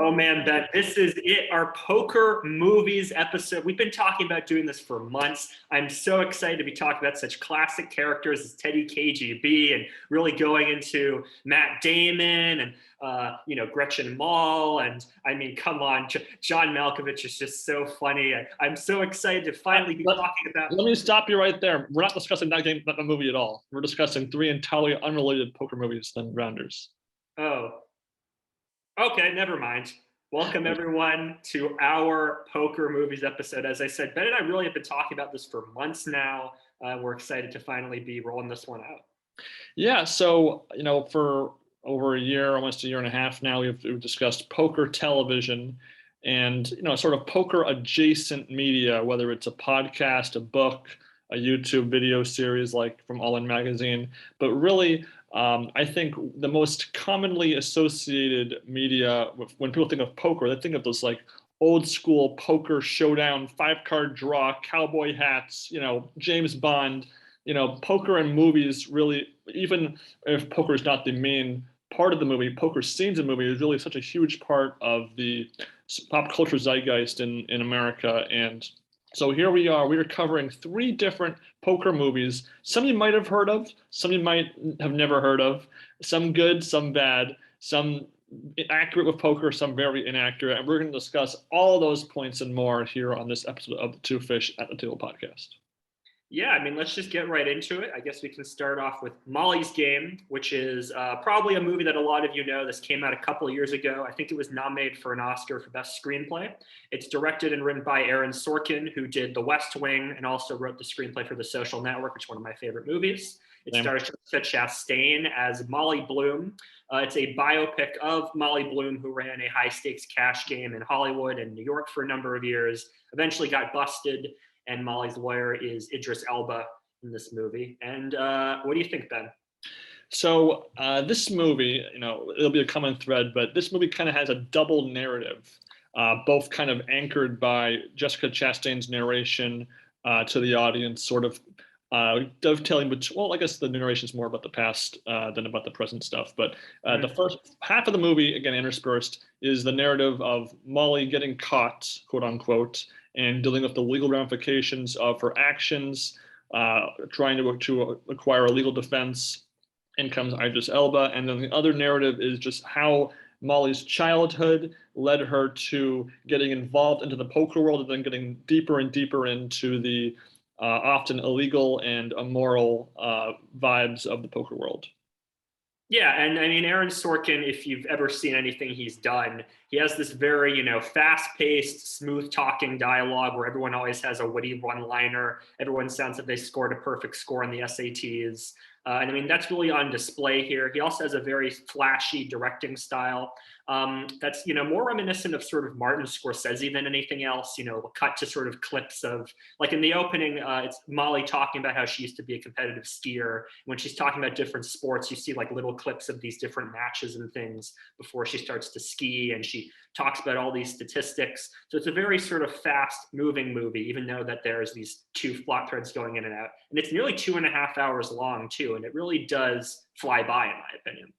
Oh man, Ben, this is it, our poker movies episode. We've been talking about doing this for months. I'm so excited to be talking about such classic characters as Teddy KGB and really going into Matt Damon and Gretchen Mol. And I mean, come on, John Malkovich is just so funny. I'm so excited to finally be talking about. Let me stop you right there. We're not discussing that movie at all. We're discussing three entirely unrelated poker movies than Rounders. Oh. Okay, never mind. Welcome everyone to our poker movies episode. As I said, Ben and I really have been talking about this for months now. We're excited to finally be rolling this one out. Yeah, so for over a year, almost a year and a half now, we've discussed poker television and sort of poker adjacent media, whether it's a podcast, a book, a YouTube video series like from All In Magazine, but really I think the most commonly associated media when people think of poker, they think of those like old school poker showdown, 5-card draw, cowboy hats, James Bond, poker and movies really, even if poker is not the main part of the movie, poker scenes in the movie is really such a huge part of the pop culture zeitgeist in America. And so here we are covering three different poker movies. Some you might have heard of, some you might have never heard of, some good, some bad, some accurate with poker, some very inaccurate. And we're going to discuss all of those points and more here on this episode of the Two Fish at the Table podcast. Yeah, I mean, let's just get right into it. I guess we can start off with Molly's Game, which is probably a movie that a lot of you know. This came out a couple of years ago. I think it was nominated for an Oscar for Best Screenplay. It's directed and written by Aaron Sorkin, who did The West Wing and also wrote the screenplay for The Social Network, which is one of my favorite movies. It stars Chastain as Molly Bloom. It's a biopic of Molly Bloom, who ran a high-stakes cash game in Hollywood and New York for a number of years, eventually got busted, and Molly's lawyer is Idris Elba in this movie. And what do you think, Ben? So this movie, it'll be a common thread, but this movie kind of has a double narrative, both kind of anchored by Jessica Chastain's narration to the audience, sort of dovetailing, I guess the narration is more about the past than about the present stuff. But the first half of the movie, again, interspersed, is the narrative of Molly getting caught, quote unquote, and dealing with the legal ramifications of her actions, trying to acquire a legal defense. In comes Idris Elba. And then the other narrative is just how Molly's childhood led her to getting involved into the poker world and then getting deeper and deeper into the often illegal and immoral vibes of the poker world. Yeah, and I mean, Aaron Sorkin, if you've ever seen anything he's done, he has this very, fast-paced, smooth-talking dialogue where everyone always has a witty one-liner. Everyone sounds like they scored a perfect score on the SATs. And I mean, that's really on display here. He also has a very flashy directing style that's, more reminiscent of sort of Martin Scorsese than anything else. Cut to sort of clips of, like in the opening, it's Molly talking about how she used to be a competitive skier. When she's talking about different sports, you see like little clips of these different matches and things before she starts to ski, and she talks about all these statistics. So it's a very sort of fast-moving movie, even though that there's these two plot threads going in and out. And it's nearly 2.5 hours long, too, and it really does fly by, in my opinion.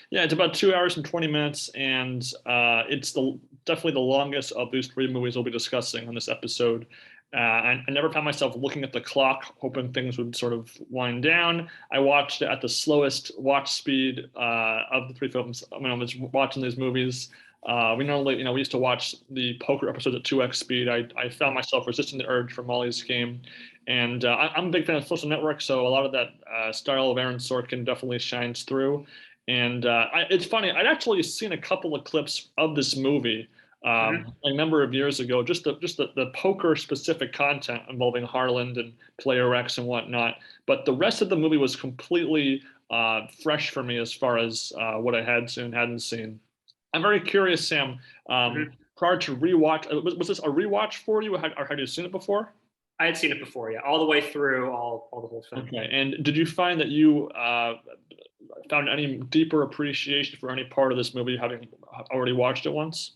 Yeah, it's about 2 hours and 20 minutes, and it's definitely the longest of these three movies we'll be discussing on this episode. I never found myself looking at the clock, hoping things would sort of wind down. I watched it at the slowest watch speed of the three films. I was watching these movies. We normally, we used to watch the poker episodes at 2x speed. I found myself resisting the urge for Molly's Game. And I'm a big fan of Social Network, so a lot of that style of Aaron Sorkin definitely shines through. And it's funny, I'd actually seen a couple of clips of this movie a number of years ago, just the poker specific content involving Harland and Player X and whatnot. But the rest of the movie was completely fresh for me as far as what I had seen and hadn't seen. I'm very curious, Sam, prior to rewatch, was this a rewatch for you, or had you seen it before? I had seen it before, yeah, all the way through, all the whole thing. Okay, and did you find that you found any deeper appreciation for any part of this movie, having already watched it once?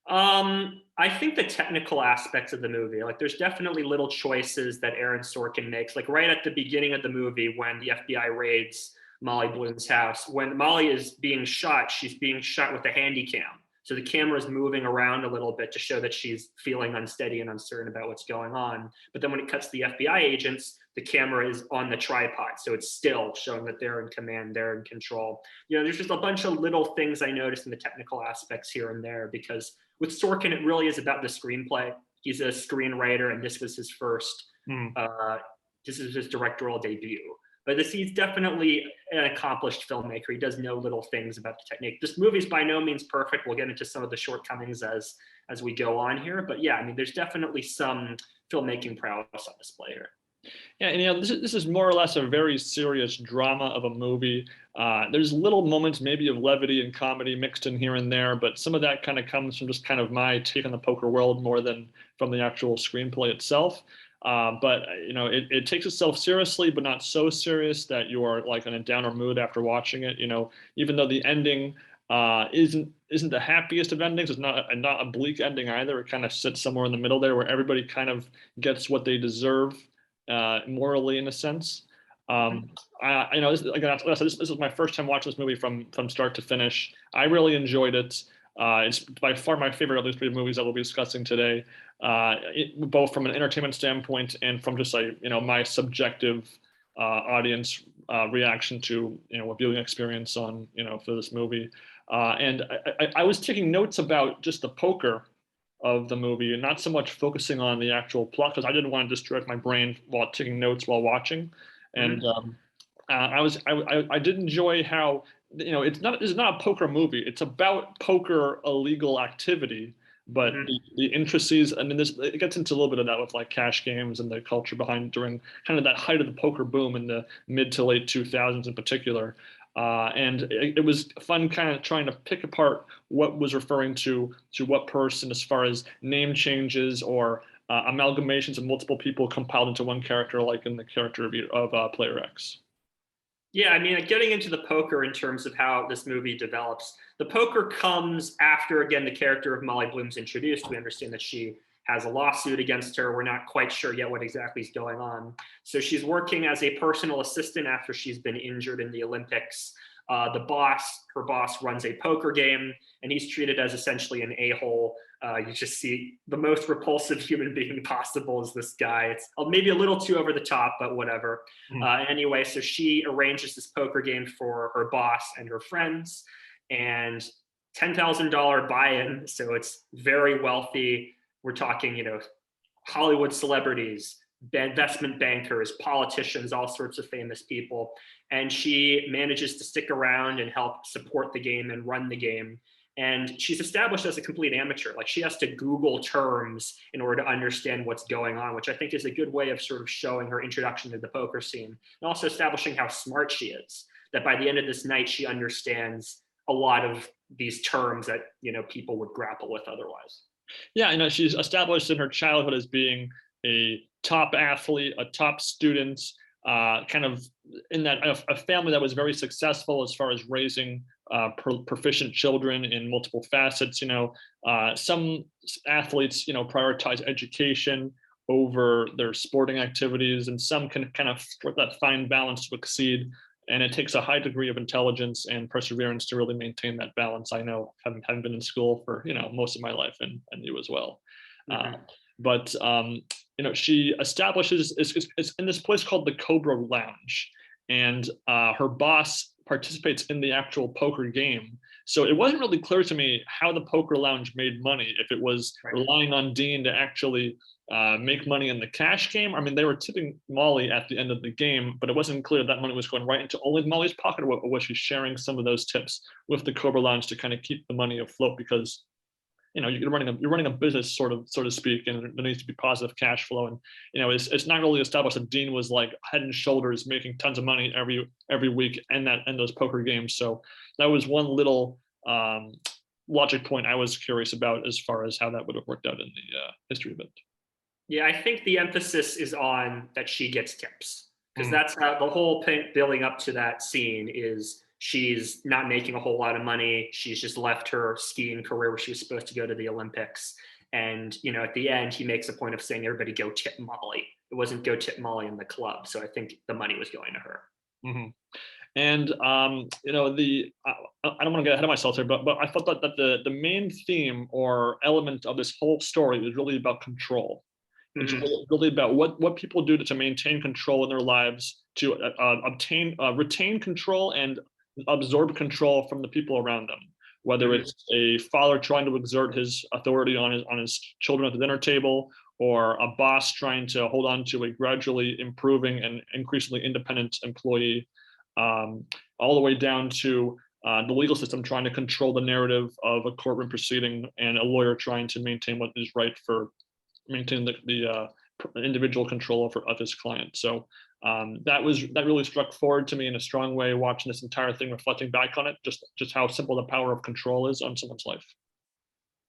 I think the technical aspects of the movie, like there's definitely little choices that Aaron Sorkin makes, like right at the beginning of the movie when the FBI raids Molly Bloom's house. When Molly is being shot, she's being shot with a handy cam. So the camera is moving around a little bit to show that she's feeling unsteady and uncertain about what's going on. But then when it cuts to the FBI agents, the camera is on the tripod. So it's still showing that they're in command, they're in control. There's just a bunch of little things I noticed in the technical aspects here and there, because with Sorkin, it really is about the screenplay. He's a screenwriter, and this was his first, this is his directorial debut. But he's definitely an accomplished filmmaker. He does know little things about the technique. This movie's by no means perfect. We'll get into some of the shortcomings as we go on here. But yeah, I mean, there's definitely some filmmaking prowess on display here. Yeah, and this is more or less a very serious drama of a movie. There's little moments maybe of levity and comedy mixed in here and there, but some of that kind of comes from just kind of my take on the poker world more than from the actual screenplay itself. But it takes itself seriously, but not so serious that you are like in a downer mood after watching it. Even though the ending isn't the happiest of endings, it's not a bleak ending either. It kind of sits somewhere in the middle there, where everybody kind of gets what they deserve morally, in a sense. This is my first time watching this movie from start to finish. I really enjoyed it. It's by far my favorite of these three movies that we'll be discussing today, both from an entertainment standpoint and from just my subjective audience reaction to a viewing experience on for this movie. And I was taking notes about just the poker of the movie and not so much focusing on the actual plot, because I didn't want to distract my brain while taking notes while watching. And I did enjoy how it's not a poker movie. It's about poker illegal activity, but the intricacies. I mean, it gets into a little bit of that with like cash games and the culture behind during kind of that height of the poker boom in the mid to late 2000s in particular. And it was fun kind of trying to pick apart what was referring to what person, as far as name changes or amalgamations of multiple people compiled into one character, like in the character of Player X. Yeah, I mean, getting into the poker in terms of how this movie develops, the poker comes after, again, the character of Molly Bloom's introduced. We understand that she has a lawsuit against her. We're not quite sure yet what exactly is going on. So she's working as a personal assistant after she's been injured in the Olympics. Her boss runs a poker game, and he's treated as essentially an a-hole. You just see the most repulsive human being possible is this guy. It's maybe a little too over the top, but whatever. Anyway, so she arranges this poker game for her boss and her friends, and $10,000 buy-in. So it's very wealthy. We're talking, Hollywood celebrities, investment bankers, politicians, all sorts of famous people. And she manages to stick around and help support the game and run the game. And she's established as a complete amateur. Like, she has to Google terms in order to understand what's going on, which I think is a good way of sort of showing her introduction to the poker scene, and also establishing how smart she is, that by the end of this night, she understands a lot of these terms that, people would grapple with otherwise. Yeah, she's established in her childhood as being a top athlete, a top student, kind of in that a family that was very successful as far as raising proficient children in multiple facets. Some athletes, prioritize education over their sporting activities, and some can kind of strike that fine balance to exceed. And it takes a high degree of intelligence and perseverance to really maintain that balance. I know, having been in school for most of my life, and you as well. But she establishes it's in this place called the Cobra Lounge, and her boss participates in the actual poker game. So it wasn't really clear to me how the Poker Lounge made money, if it was relying on Dean to actually make money in the cash game. I mean, they were tipping Molly at the end of the game, but it wasn't clear that money was going right into only Molly's pocket, or was she sharing some of those tips with the Cobra Lounge to kind of keep the money afloat? Because you're running a business, so to speak, and there needs to be positive cash flow. And it's not really established that Dean was like head and shoulders making tons of money every week and those poker games. So that was one little logic point I was curious about, as far as how that would have worked out in the history of it. Yeah, I think the emphasis is on that she gets tips, because that's how the whole thing building up to that scene is. She's not making a whole lot of money. She's just left her skiing career where she was supposed to go to the Olympics. And, at the end, he makes a point of saying, everybody go tip Molly. It wasn't go tip Molly in the club. So I think the money was going to her. And I don't want to get ahead of myself here, but I thought that the main theme or element of this whole story was really about control. It's really about what people do to maintain control in their lives, to retain control and absorb control from the people around them. Whether it's a father trying to exert his authority on his children at the dinner table, or a boss trying to hold on to a gradually improving and increasingly independent employee, all the way down to the legal system trying to control the narrative of a courtroom proceeding, and a lawyer trying to maintain what is right for maintain the individual control of his client. So that really struck forward to me in a strong way, watching this entire thing, reflecting back on it, just how simple the power of control is on someone's life.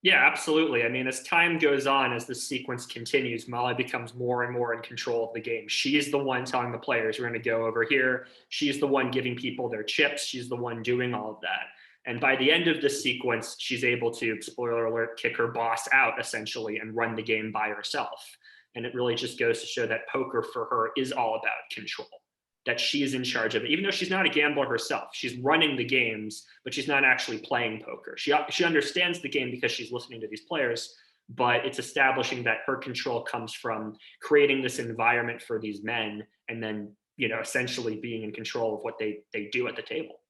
Yeah, absolutely. I mean, as time goes on, as the sequence continues, Molly becomes more and more in control of the game. She's the one telling the players, we're going to go over here. She's the one giving people their chips. She's the one doing all of that. And by the end of the sequence, she's able to, spoiler alert, kick her boss out essentially and run the game by herself. And it really just goes to show that poker for her is all about control, that she is in charge of it. Even though she's not a gambler herself, she's running the games, but she's not actually playing poker. She understands the game because she's listening to these players, but it's establishing that her control comes from creating this environment for these men, and then, essentially being in control of what they do at the table.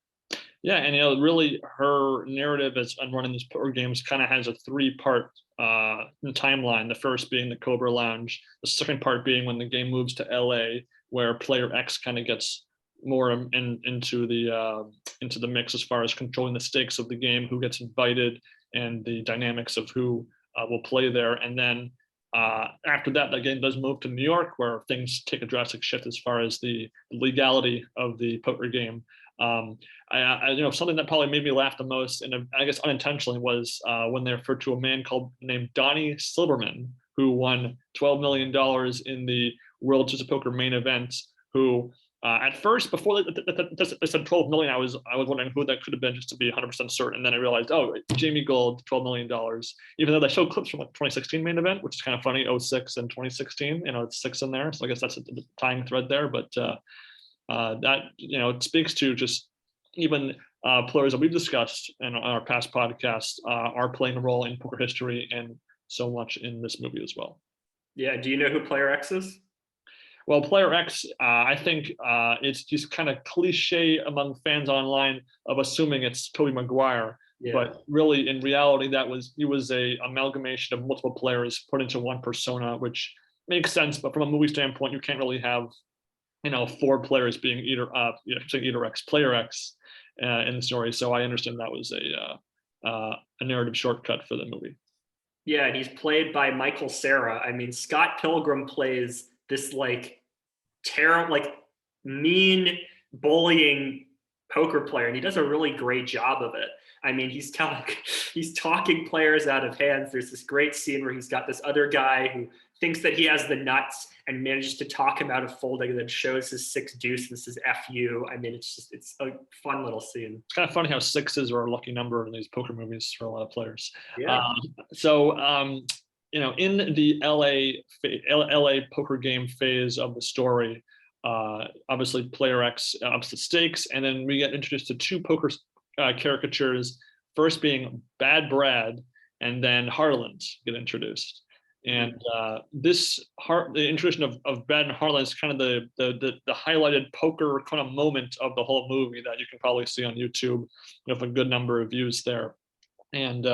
Yeah, and really her narrative as on running these poker games kind of has a three-part timeline. The first being the Cobra Lounge, the second part being when the game moves to LA, where player X kind of gets more into the mix as far as controlling the stakes of the game, who gets invited, and the dynamics of who will play there. And then after that, the game does move to New York, where things take a drastic shift as far as the legality of the poker game. Something that probably made me laugh the most, and I guess unintentionally, was when they referred to a man named Donnie Silberman, who won $12 million in the World Series of Poker main event. Who at first, before they said 12 million, I was wondering who that could have been, just to be 100% certain. And then I realized, oh, Jamie Gold, $12 million. Even though they showed clips from like 2016 main event, which is kind of funny, 06 and 2016. It's 6 in there, so I guess that's a tying thread there. But that it speaks to just even players that we've discussed in our past podcasts are playing a role in poker history, and so much in this movie as well. Yeah. Do you know who Player X is? Well, Player X, I think it's just kind of cliche among fans online of assuming it's Tobey Maguire. Yeah. But really, in reality, he was a amalgamation of multiple players put into one persona, which makes sense. But from a movie standpoint, you can't really have 4 players being either X, Player X in the story. So I understand that was a narrative shortcut for the movie. Yeah, and he's played by Michael Cera. I mean, Scott Pilgrim plays this terrible, mean, bullying poker player, and he does a really great job of it. I mean, he's talking players out of hands. There's this great scene where he's got this other guy who thinks that he has the nuts and manages to talk him out of folding, and then shows his 6 deuce and says F you. I mean, it's a fun little scene. It's kind of funny how 6s are a lucky number in these poker movies for a lot of players. Yeah. In the LA poker game phase of the story, obviously Player X ups the stakes, and then we get introduced to 2 poker caricatures, first being Bad Brad, and then Harland get introduced. And the introduction of Bad and Harland is kind of the highlighted poker kind of moment of the whole movie that you can probably see on YouTube with a good number of views there. And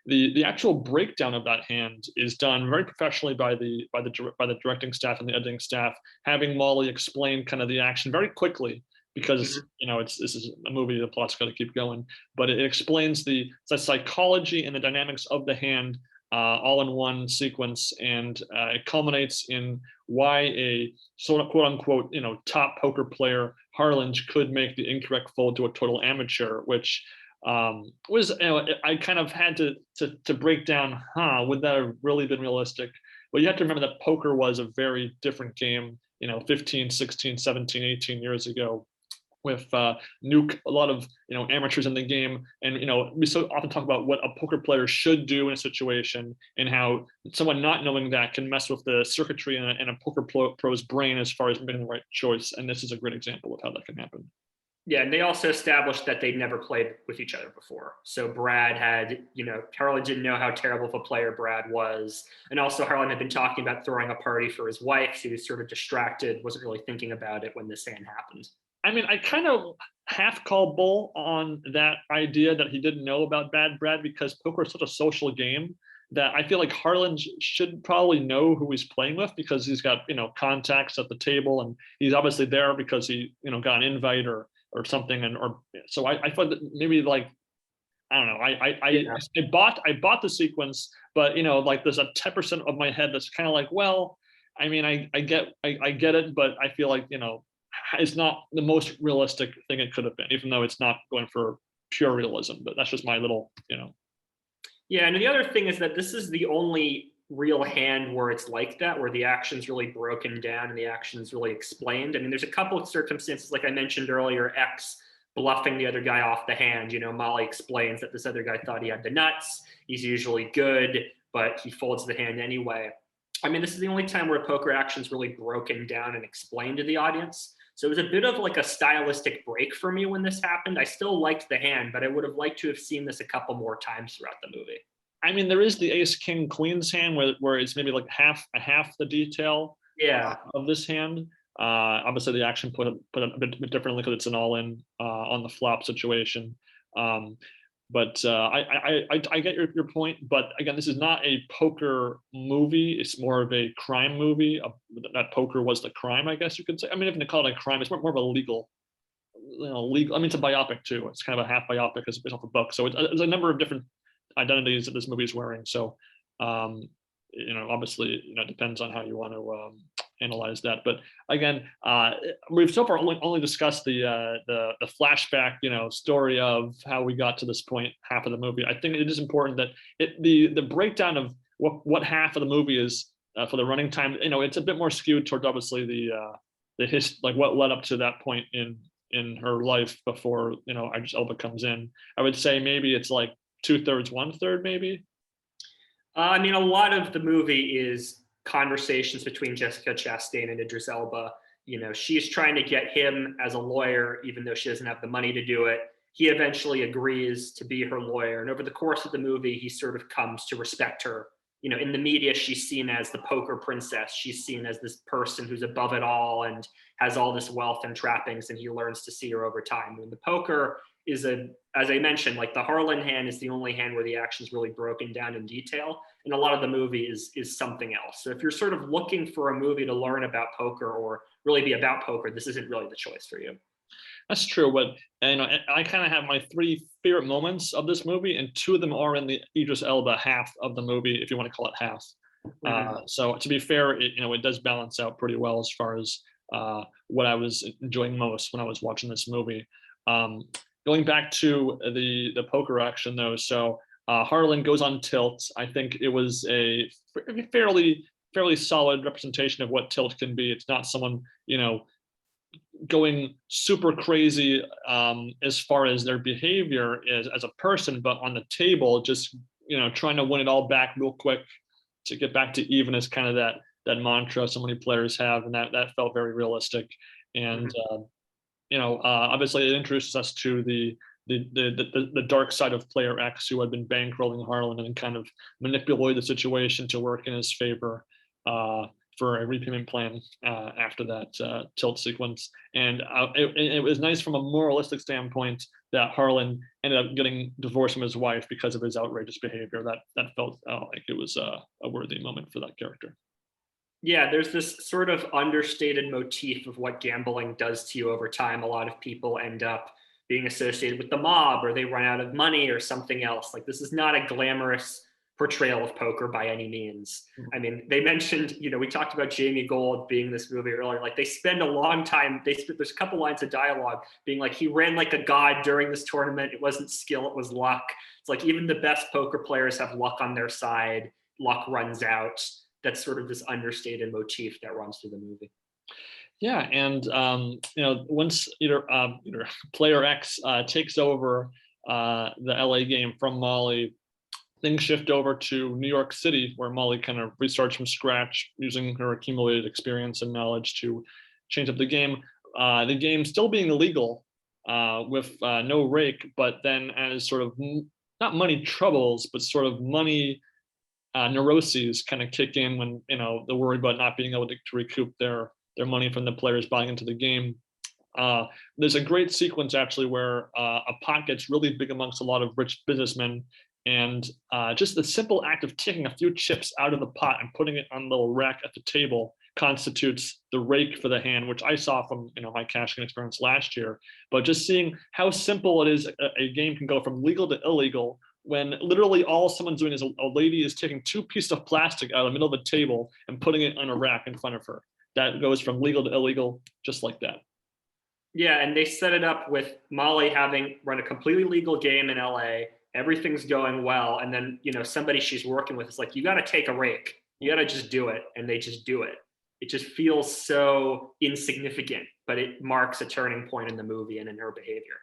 the actual breakdown of that hand is done very professionally by the directing staff and the editing staff, having Molly explain kind of the action very quickly, because this is a movie, the plot's got to keep going, but it explains the psychology and the dynamics of the hand all in one sequence, and it culminates in why a sort of quote unquote top poker player, Harland, could make the incorrect fold to a total amateur, which was I kind of had to break down, would that have really been realistic? Well, you have to remember that poker was a very different game 15, 16, 17, 18 years ago, with a lot of amateurs in the game. And we so often talk about what a poker player should do in a situation, and how someone not knowing that can mess with the circuitry in a poker pro's brain as far as making the right choice. And this is a great example of how that can happen. Yeah, and they also established that they'd never played with each other before. So Brad had, Harlan didn't know how terrible of a player Brad was. And also Harlan had been talking about throwing a party for his wife. She was sort of distracted, wasn't really thinking about it when this hand happened. I mean, I kind of half call bull on that idea that he didn't know about Bad Brad, because poker is such a social game that I feel like Harlan should probably know who he's playing with, because he's got, contacts at the table, and he's obviously there because he, got an invite or something. And or so I thought that maybe, like, I don't know. Yeah. I bought the sequence, but like there's a 10% of my head that's kind of like, well, I mean, I get it, but I feel like, it's not the most realistic thing it could have been, even though it's not going for pure realism. But that's just my little, Yeah, and the other thing is that this is the only real hand where it's like that, where the action's really broken down and the action's really explained. I mean, there's a couple of circumstances, like I mentioned earlier, X bluffing the other guy off the hand. Molly explains that this other guy thought he had the nuts. He's usually good, but he folds the hand anyway. I mean, this is the only time where poker action's really broken down and explained to the audience. So it was a bit of like a stylistic break for me when this happened. I still liked the hand, but I would have liked to have seen this a couple more times throughout the movie. I mean, there is the ace king queen's hand where it's maybe like half the detail of this hand. Obviously the action put a bit differently because it's an all-in on the flop situation. But I get your point. But again, this is not a poker movie. It's more of a crime movie. That poker was the crime, I guess you could say. I mean, if you call it a crime, it's more of a legal. Legal. I mean, it's a biopic too. It's kind of a half biopic because it's based off a book. So there's a number of different identities that this movie is wearing. So, obviously, it depends on how you want to analyze that. But again, we've so far only discussed the flashback, story of how we got to this point, half of the movie. I think it is important that the breakdown of what half of the movie is for the running time. It's a bit more skewed towards obviously the like what led up to that point in her life before Idris Elba comes in. I would say maybe it's like 2/3, 1/3, maybe. I mean, a lot of the movie is conversations between Jessica Chastain and Idris Elba. She's trying to get him as a lawyer, even though she doesn't have the money to do it. He eventually agrees to be her lawyer. And over the course of the movie, he sort of comes to respect her. In the media, she's seen as the poker princess. She's seen as this person who's above it all and has all this wealth and trappings, and he learns to see her over time. And the poker is as I mentioned, like the Harlan hand is the only hand where the action's really broken down in detail. And a lot of the movie is something else. So if you're sort of looking for a movie to learn about poker or really be about poker, this isn't really the choice for you. That's true, but I kind of have my 3 favorite moments of this movie, and 2 of them are in the Idris Elba half of the movie, if you want to call it half. So to be fair, it does balance out pretty well as far as what I was enjoying most when I was watching this movie. Going back to the poker action though, so Harlan goes on tilt. I think it was a fairly solid representation of what tilt can be. It's not someone going super crazy as far as their behavior is as a person, but on the table, just trying to win it all back real quick to get back to even is kind of that mantra so many players have, and that felt very realistic. And obviously it introduces us to the dark side of player X, who had been bankrolling Harlan and kind of manipulated the situation to work in his favor for a repayment plan after that tilt sequence. And it was nice from a moralistic standpoint that Harlan ended up getting divorced from his wife because of his outrageous behavior. That felt like it was a worthy moment for that character. Yeah, there's this sort of understated motif of what gambling does to you over time. A lot of people end up being associated with the mob, or they run out of money or something else. Like, this is not a glamorous portrayal of poker by any means. I mean, they mentioned, we talked about Jamie Gold being in this movie earlier. Like, they spend a long time, there's a couple lines of dialogue being like, he ran like a god during this tournament. It wasn't skill, it was luck. It's like, even the best poker players have luck on their side. Luck runs out. That's sort of this understated motif that runs through the movie. Yeah, and once either player X takes over the LA game from Molly, things shift over to New York City, where Molly kind of restarts from scratch using her accumulated experience and knowledge to change up the game. The game still being illegal with no rake, but then as sort of not money troubles, but sort of money neuroses kind of kick in when they're worried about not being able to recoup their money from the players buying into the game. There's a great sequence actually where a pot gets really big amongst a lot of rich businessmen, and just the simple act of taking a few chips out of the pot and putting it on the little rack at the table constitutes the rake for the hand, which I saw from my cash game experience last year. But just seeing how simple it is, a game can go from legal to illegal when literally all someone's doing is a lady is taking 2 pieces of plastic out of the middle of the table and putting it on a rack in front of her. That goes from legal to illegal just like that. Yeah, and they set it up with Molly having run a completely legal game in LA. Everything's going well, and then somebody she's working with is like, you got to take a rake, you got to just do it, and they just do it. It just feels so insignificant, but it marks a turning point in the movie and in her behavior.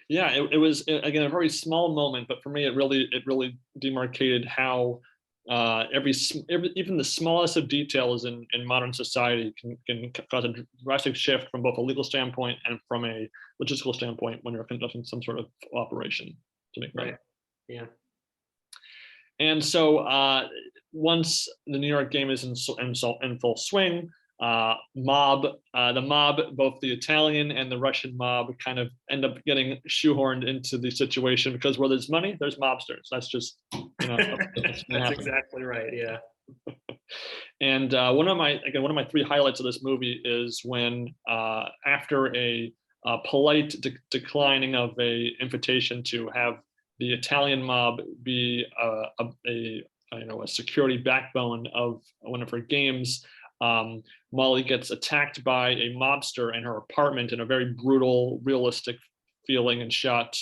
Yeah, it was again a very small moment, but for me it really demarcated how even the smallest of details in modern society can cause a drastic shift from both a legal standpoint and from a logistical standpoint when you're conducting some sort of operation to make money. Right. Yeah. And so once the New York game is in full swing, the mob, both the Italian and the Russian mob, kind of end up getting shoehorned into the situation because where there's money, there's mobsters. That's just that's exactly right. Yeah. And one of my 3 highlights of this movie is when after a polite declining of a invitation to have the Italian mob be a security backbone of one of her games, Molly gets attacked by a mobster in her apartment in a very brutal, realistic feeling and shot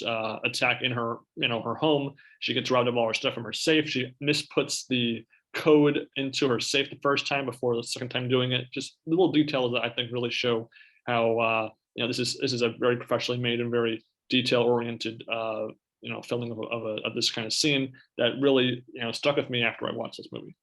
attack in her her home. She gets robbed of all her stuff from her safe. She misputs the code into her safe the first time before the second time doing it. Just little details that I think really show how this is a very professionally made and very detail oriented filming of this kind of scene that really stuck with me after I watched this movie.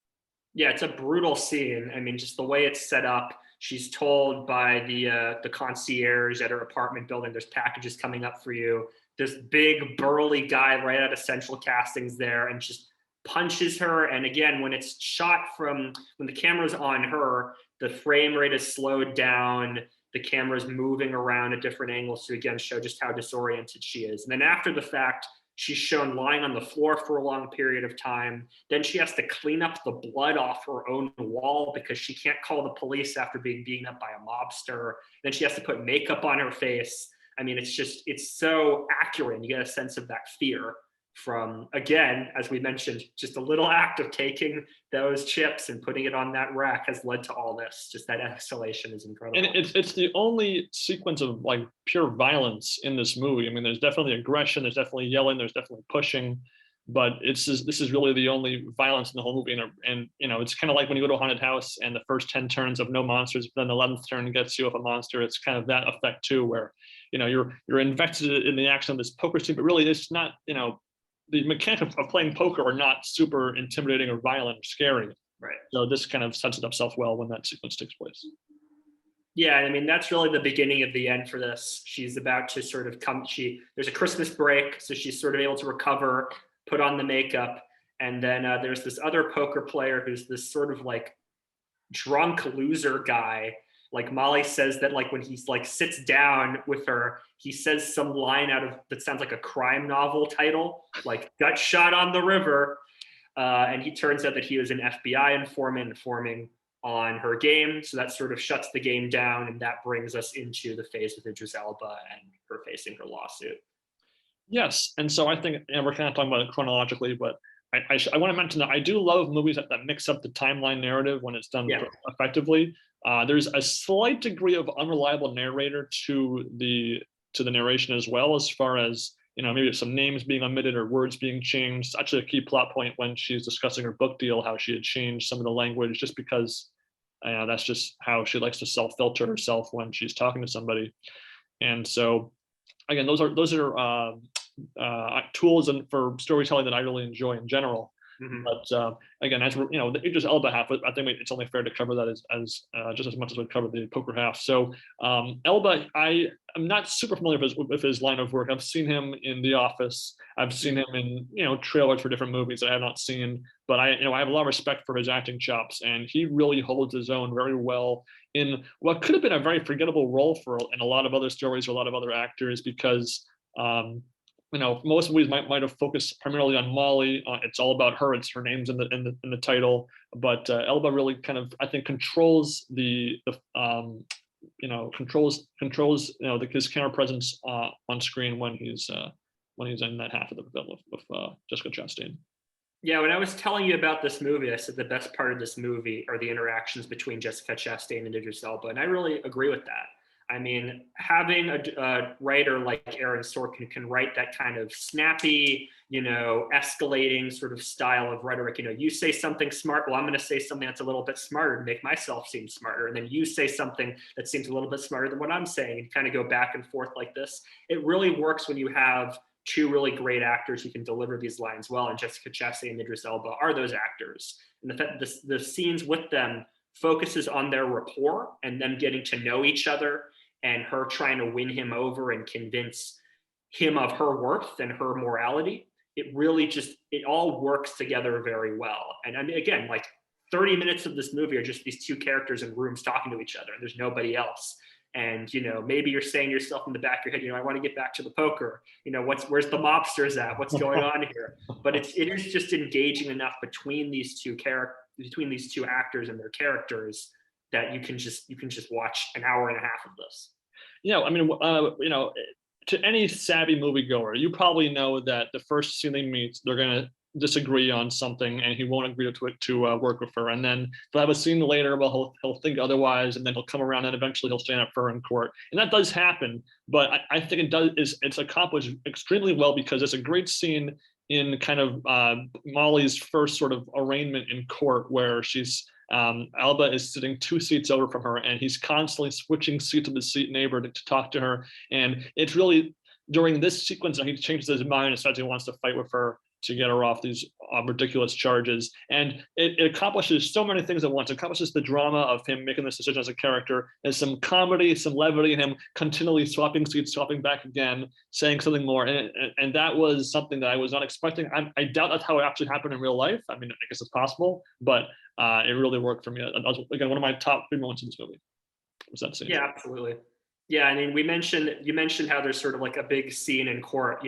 Yeah, it's a brutal scene. I mean, just the way it's set up. She's told by the concierge at her apartment building, there's packages coming up for you. This big burly guy right out of Central Castings there and just punches her. And again, when it's shot when the camera's on her, the frame rate is slowed down. The camera's moving around at different angles to again show just how disoriented she is. And then after the fact, she's shown lying on the floor for a long period of time. Then she has to clean up the blood off her own wall because she can't call the police after being beaten up by a mobster. Then she has to put makeup on her face. I mean, it's so accurate. You get a sense of that fear from, again, as we mentioned, just a little act of taking those chips and putting it on that rack has led to all this. Just that escalation is incredible. And it's the only sequence of like pure violence in this movie. I mean, there's definitely aggression, there's definitely yelling, there's definitely pushing, but this is really the only violence in the whole movie. And it's kind of like when you go to a haunted house and the first 10 turns of no monsters, but then the 11th turn gets you with a monster. It's kind of that effect too, where you're invested in the action of this poker scene, but really it's not the mechanics of playing poker are not super intimidating or violent or scary. Right. So this kind of sets it up well when that sequence takes place. Yeah, I mean, that's really the beginning of the end for this. She's about to sort of there's a Christmas break, so she's sort of able to recover, put on the makeup, and then there's this other poker player who's this sort of like drunk loser guy. Like Molly says that like when he's like sits down with her, he says some line that sounds like a crime novel title, like "got shot on the river," and he turns out that he was an FBI informant informing on her game. So that sort of shuts the game down, and that brings us into the phase with Idris Elba and her facing her lawsuit. Yes, and so I think we're kind of talking about it chronologically, but I want to mention that I do love movies that mix up the timeline narrative when it's done effectively. There's a slight degree of unreliable narrator to the narration as well, as far as maybe some names being omitted or words being changed. It's actually a key plot point when she's discussing her book deal, how she had changed some of the language just because that's just how she likes to self-filter herself when she's talking to somebody. And so again, those are tools for storytelling that I really enjoy in general. Mhm. But again, as we're, the Idris Elba half, I think it's only fair to cover that as just as much as we cover the poker half. So Elba, I am not super familiar with his line of work. I've seen him in The Office. I've seen him in trailers for different movies that I have not seen. But I have a lot of respect for his acting chops, and he really holds his own very well in what could have been a very forgettable role in a lot of other stories or a lot of other actors, because most movies might have focused primarily on Molly. It's all about her. It's her name's in the title. But Elba really kind of, I think, controls his camera presence on screen when he's in that half of the film with Jessica Chastain. Yeah, when I was telling you about this movie, I said the best part of this movie are the interactions between Jessica Chastain and Idris Elba, and I really agree with that. I mean, having a writer like Aaron Sorkin who can write that kind of snappy, escalating sort of style of rhetoric. You say something smart, well, I'm going to say something that's a little bit smarter to make myself seem smarter. And then you say something that seems a little bit smarter than what I'm saying, and kind of go back and forth like this. It really works when you have two really great actors who can deliver these lines well. And Jessica Chastain and Idris Elba are those actors. And the scenes with them focuses on their rapport and them getting to know each other, and her trying to win him over and convince him of her worth and her morality. It really it all works together very well. And I mean, again, like 30 minutes of this movie are just these two characters in rooms talking to each other, and there's nobody else. And maybe you're saying to yourself in the back of your head, I want to get back to the poker. Where's the mobsters at? What's going on here? But it is just engaging enough between these two actors and their characters that you can just watch an hour and a half of this. I mean, to any savvy moviegoer, you probably know that the first scene they meet, they're going to disagree on something, and he won't agree to work with her. And then they'll have a scene later, well, he'll think otherwise, and then he'll come around, and eventually he'll stand up for her in court. And that does happen, but I think it's accomplished extremely well, because it's a great scene in kind of Molly's first sort of arraignment in court, where Elba is sitting 2 seats over from her, and he's constantly switching seats with his seat neighbor to talk to her. And it's really during this sequence that he changes his mind and decides he wants to fight with her to get her off these ridiculous charges. And it accomplishes so many things at once. It accomplishes the drama of him making this decision as a character. There's some comedy, some levity in him continually swapping seats, swapping back again, saying something more. And that was something that I was not expecting. I doubt that's how it actually happened in real life. I mean, I guess it's possible, but it really worked for me. That was, again, one of my top 3 moments in this movie was that scene. Yeah, absolutely. Yeah, I mean, you mentioned how there's sort of like a big scene in court,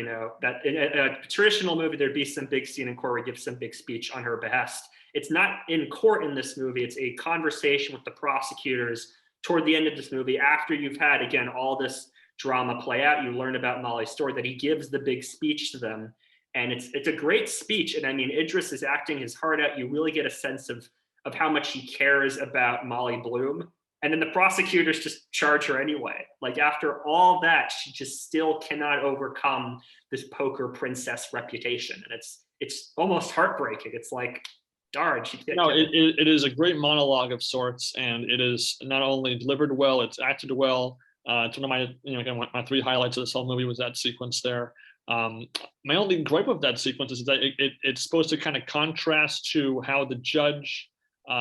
that in a traditional movie, there'd be some big scene in court where he gives some big speech on her behest. It's not in court in this movie. It's a conversation with the prosecutors toward the end of this movie, after you've had, again, all this drama play out. You learn about Molly's story, that he gives the big speech to them. And it's a great speech. And I mean, Idris is acting his heart out. You really get a sense of how much he cares about Molly Bloom. And then the prosecutors just charge her anyway. Like, after all that, she just still cannot overcome this poker princess reputation. And it's almost heartbreaking. It's like, darn, she can't. No, it is a great monologue of sorts, and it is not only delivered well, it's acted well. It's one of my, again, my 3 highlights of this whole movie was that sequence there. My only gripe with that sequence is that it's supposed to kind of contrast to how the judge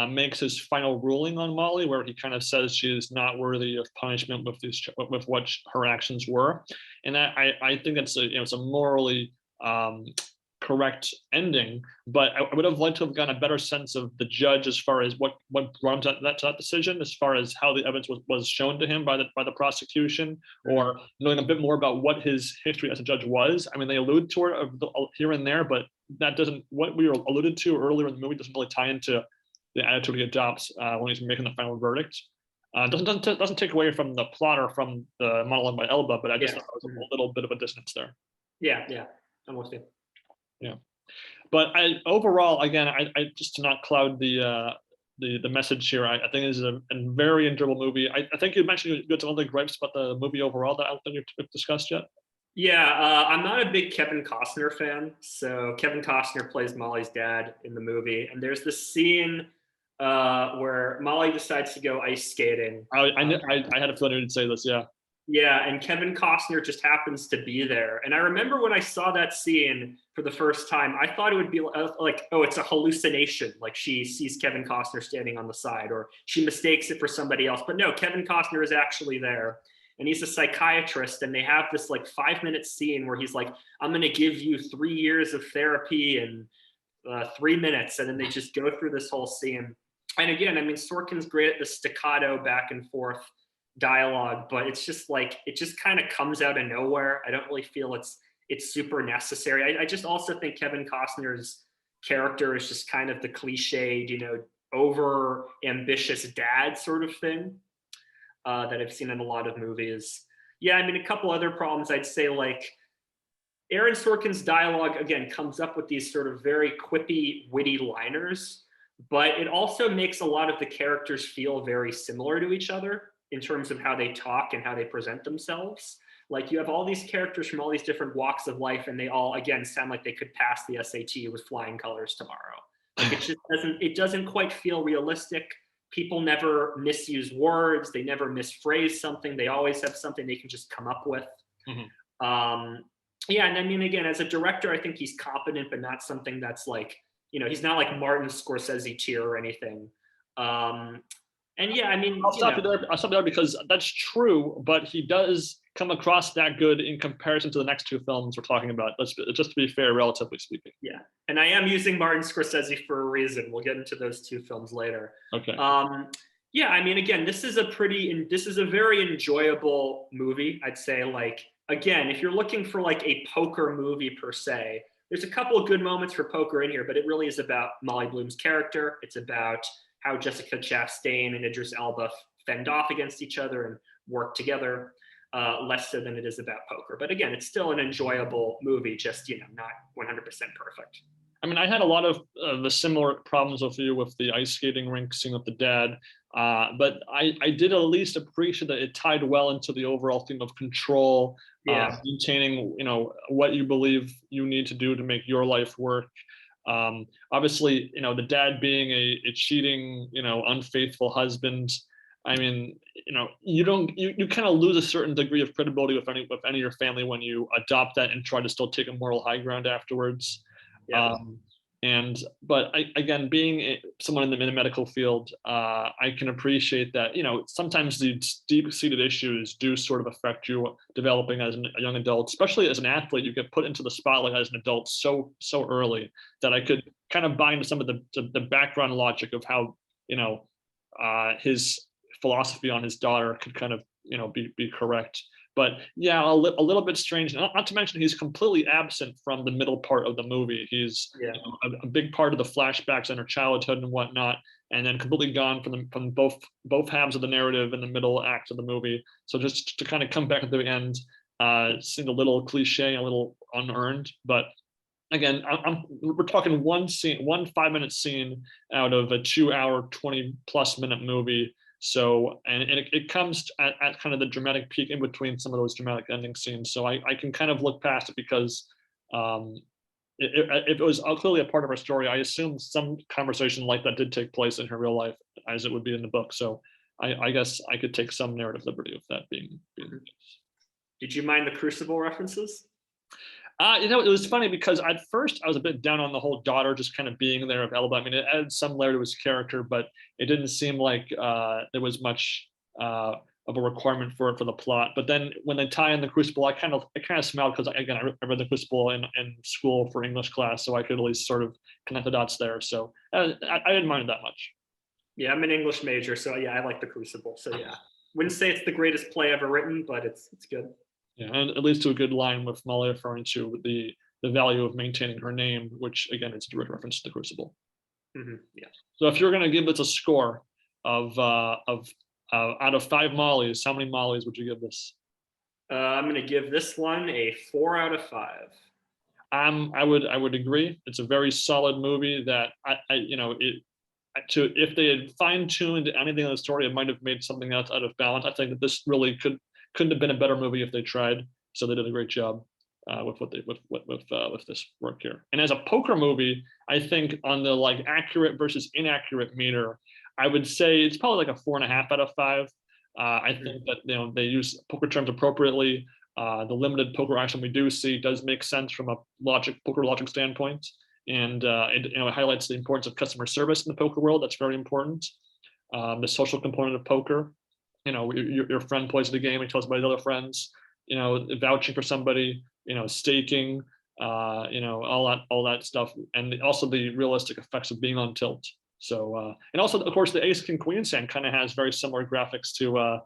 makes his final ruling on Molly, where he kind of says she is not worthy of punishment with what her actions were. And I think that's it's a morally correct ending, but I would have liked to have gotten a better sense of the judge as far as what brought him to that decision, as far as how the evidence was shown to him by the prosecution, or knowing a bit more about what his history as a judge was. I mean, they allude to it here and there, but that doesn't, what we were alluded to earlier in the movie doesn't really tie into the attitude he adopts when he's making the final verdict. Doesn't take away from the plot or from the monologue by Elba, but I just thought there was a little bit of a dissonance there. Yeah, I'm with you. Yeah, but overall, again, I just to not cloud the message here, I think this is a very enjoyable movie. I think you mentioned you had some other gripes about the movie overall that I don't think you've discussed yet. Yeah, I'm not a big Kevin Costner fan. So Kevin Costner plays Molly's dad in the movie, and there's this scene where Molly decides to go ice skating. I had a feeling you'd say this. Yeah. Yeah, and Kevin Costner just happens to be there. And I remember when I saw that scene for the first time, I thought it would be like, oh, it's a hallucination. Like she sees Kevin Costner standing on the side, or she mistakes it for somebody else. But no, Kevin Costner is actually there. And he's a psychiatrist. And they have this like 5-minute scene where he's like, I'm going to give you 3 years of therapy in 3 minutes. And then they just go through this whole scene. And again, I mean, Sorkin's great at the staccato back and forth dialogue, but it's just like it just kind of comes out of nowhere. I don't really feel it's super necessary. I just also think Kevin Costner's character is just kind of the cliched, over ambitious dad sort of thing that I've seen in a lot of movies. Yeah, I mean, a couple other problems I'd say, like Aaron Sorkin's dialogue again comes up with these sort of very quippy, witty liners, but it also makes a lot of the characters feel very similar to each other in terms of how they talk and how they present themselves. Like you have all these characters from all these different walks of life, and they all, again, sound like they could pass the SAT with flying colors tomorrow. Like it doesn't quite feel realistic. People never misuse words. They never misphrase something. They always have something they can just come up with. Yeah, and I mean, again, as a director, I think he's competent, but not something that's like, he's not like Martin Scorsese tier or anything. And yeah, I mean, I'll stop you there because that's true, but he does come across that good in comparison to the next two films we're talking about. Just to be fair, relatively speaking. Yeah, and I am using Martin Scorsese for a reason. We'll get into those two films later. Okay. Yeah, I mean, again, this is a very enjoyable movie. I'd say, like, again, if you're looking for like a poker movie per se, there's a couple of good moments for poker in here, but it really is about Molly Bloom's character. It's about how Jessica Chastain and Idris Elba fend off against each other and work together, less so than it is about poker. But again, it's still an enjoyable movie, just, not 100% perfect. I mean, I had a lot of the similar problems with you with the ice skating rink scene with the dad, but I did at least appreciate that it tied well into the overall theme of control, maintaining, what you believe you need to do to make your life work. Obviously, the dad being a cheating, unfaithful husband. I mean, you kind of lose a certain degree of credibility with any of your family when you adopt that and try to still take a moral high ground afterwards. Yeah. But again, being someone in the medical field, I can appreciate that, sometimes these deep-seated issues do sort of affect you developing as a young adult, especially as an athlete. You get put into the spotlight as an adult so early that I could kind of buy into some of the background logic of how, his philosophy on his daughter could kind of, be correct. But yeah, a little bit strange. Not to mention he's completely absent from the middle part of the movie. He's a big part of the flashbacks in her childhood and whatnot, and then completely gone from both halves of the narrative in the middle act of the movie. So just to kind of come back at the end, seemed a little cliche, a little unearned. But again, we're talking one 5-minute scene out of a 2-hour, 20+ minute movie. So, and it comes at kind of the dramatic peak in between some of those dramatic ending scenes. So I can kind of look past it because if it was clearly a part of her story, I assume some conversation like that did take place in her real life, as it would be in the book. So I guess I could take some narrative liberty with that being the case. Did you mind the Crucible references? It was funny because at first I was a bit down on the whole daughter just kind of being there of Elba. I mean, it added some layer to his character, but it didn't seem like there was much of a requirement for it for the plot. But then when they tie in the Crucible, I kind of smiled because, again, I read the Crucible in school for English class, so I could at least sort of connect the dots there. So I didn't mind it that much. Yeah, I'm an English major, so yeah, I like the Crucible. So yeah, wouldn't say it's the greatest play ever written, but it's good. Yeah, and it leads to a good line with Molly referring to the value of maintaining her name, which again is a direct reference to the Crucible. Yeah. So if you're going to give this a score of out of 5 Mollys, how many Mollys would you give this? I'm going to give this one a 4 out of 5. I would agree. It's a very solid movie that if they had fine-tuned anything in the story, it might have made something else out of balance. I think that this really couldn't have been a better movie if they tried. So they did a great job with this work here. And as a poker movie, I think on the like accurate versus inaccurate meter, I would say it's probably like a 4.5 out of 5. I think that they use poker terms appropriately. The limited poker action we do see does make sense from a poker logic standpoint, and it highlights the importance of customer service in the poker world. That's very important. The social component of poker. Your friend plays the game and tells about his other friends. Vouching for somebody. Staking. All that stuff, and also the realistic effects of being on tilt. So, and also, of course, the Ace King Queen hand kind of has very similar graphics to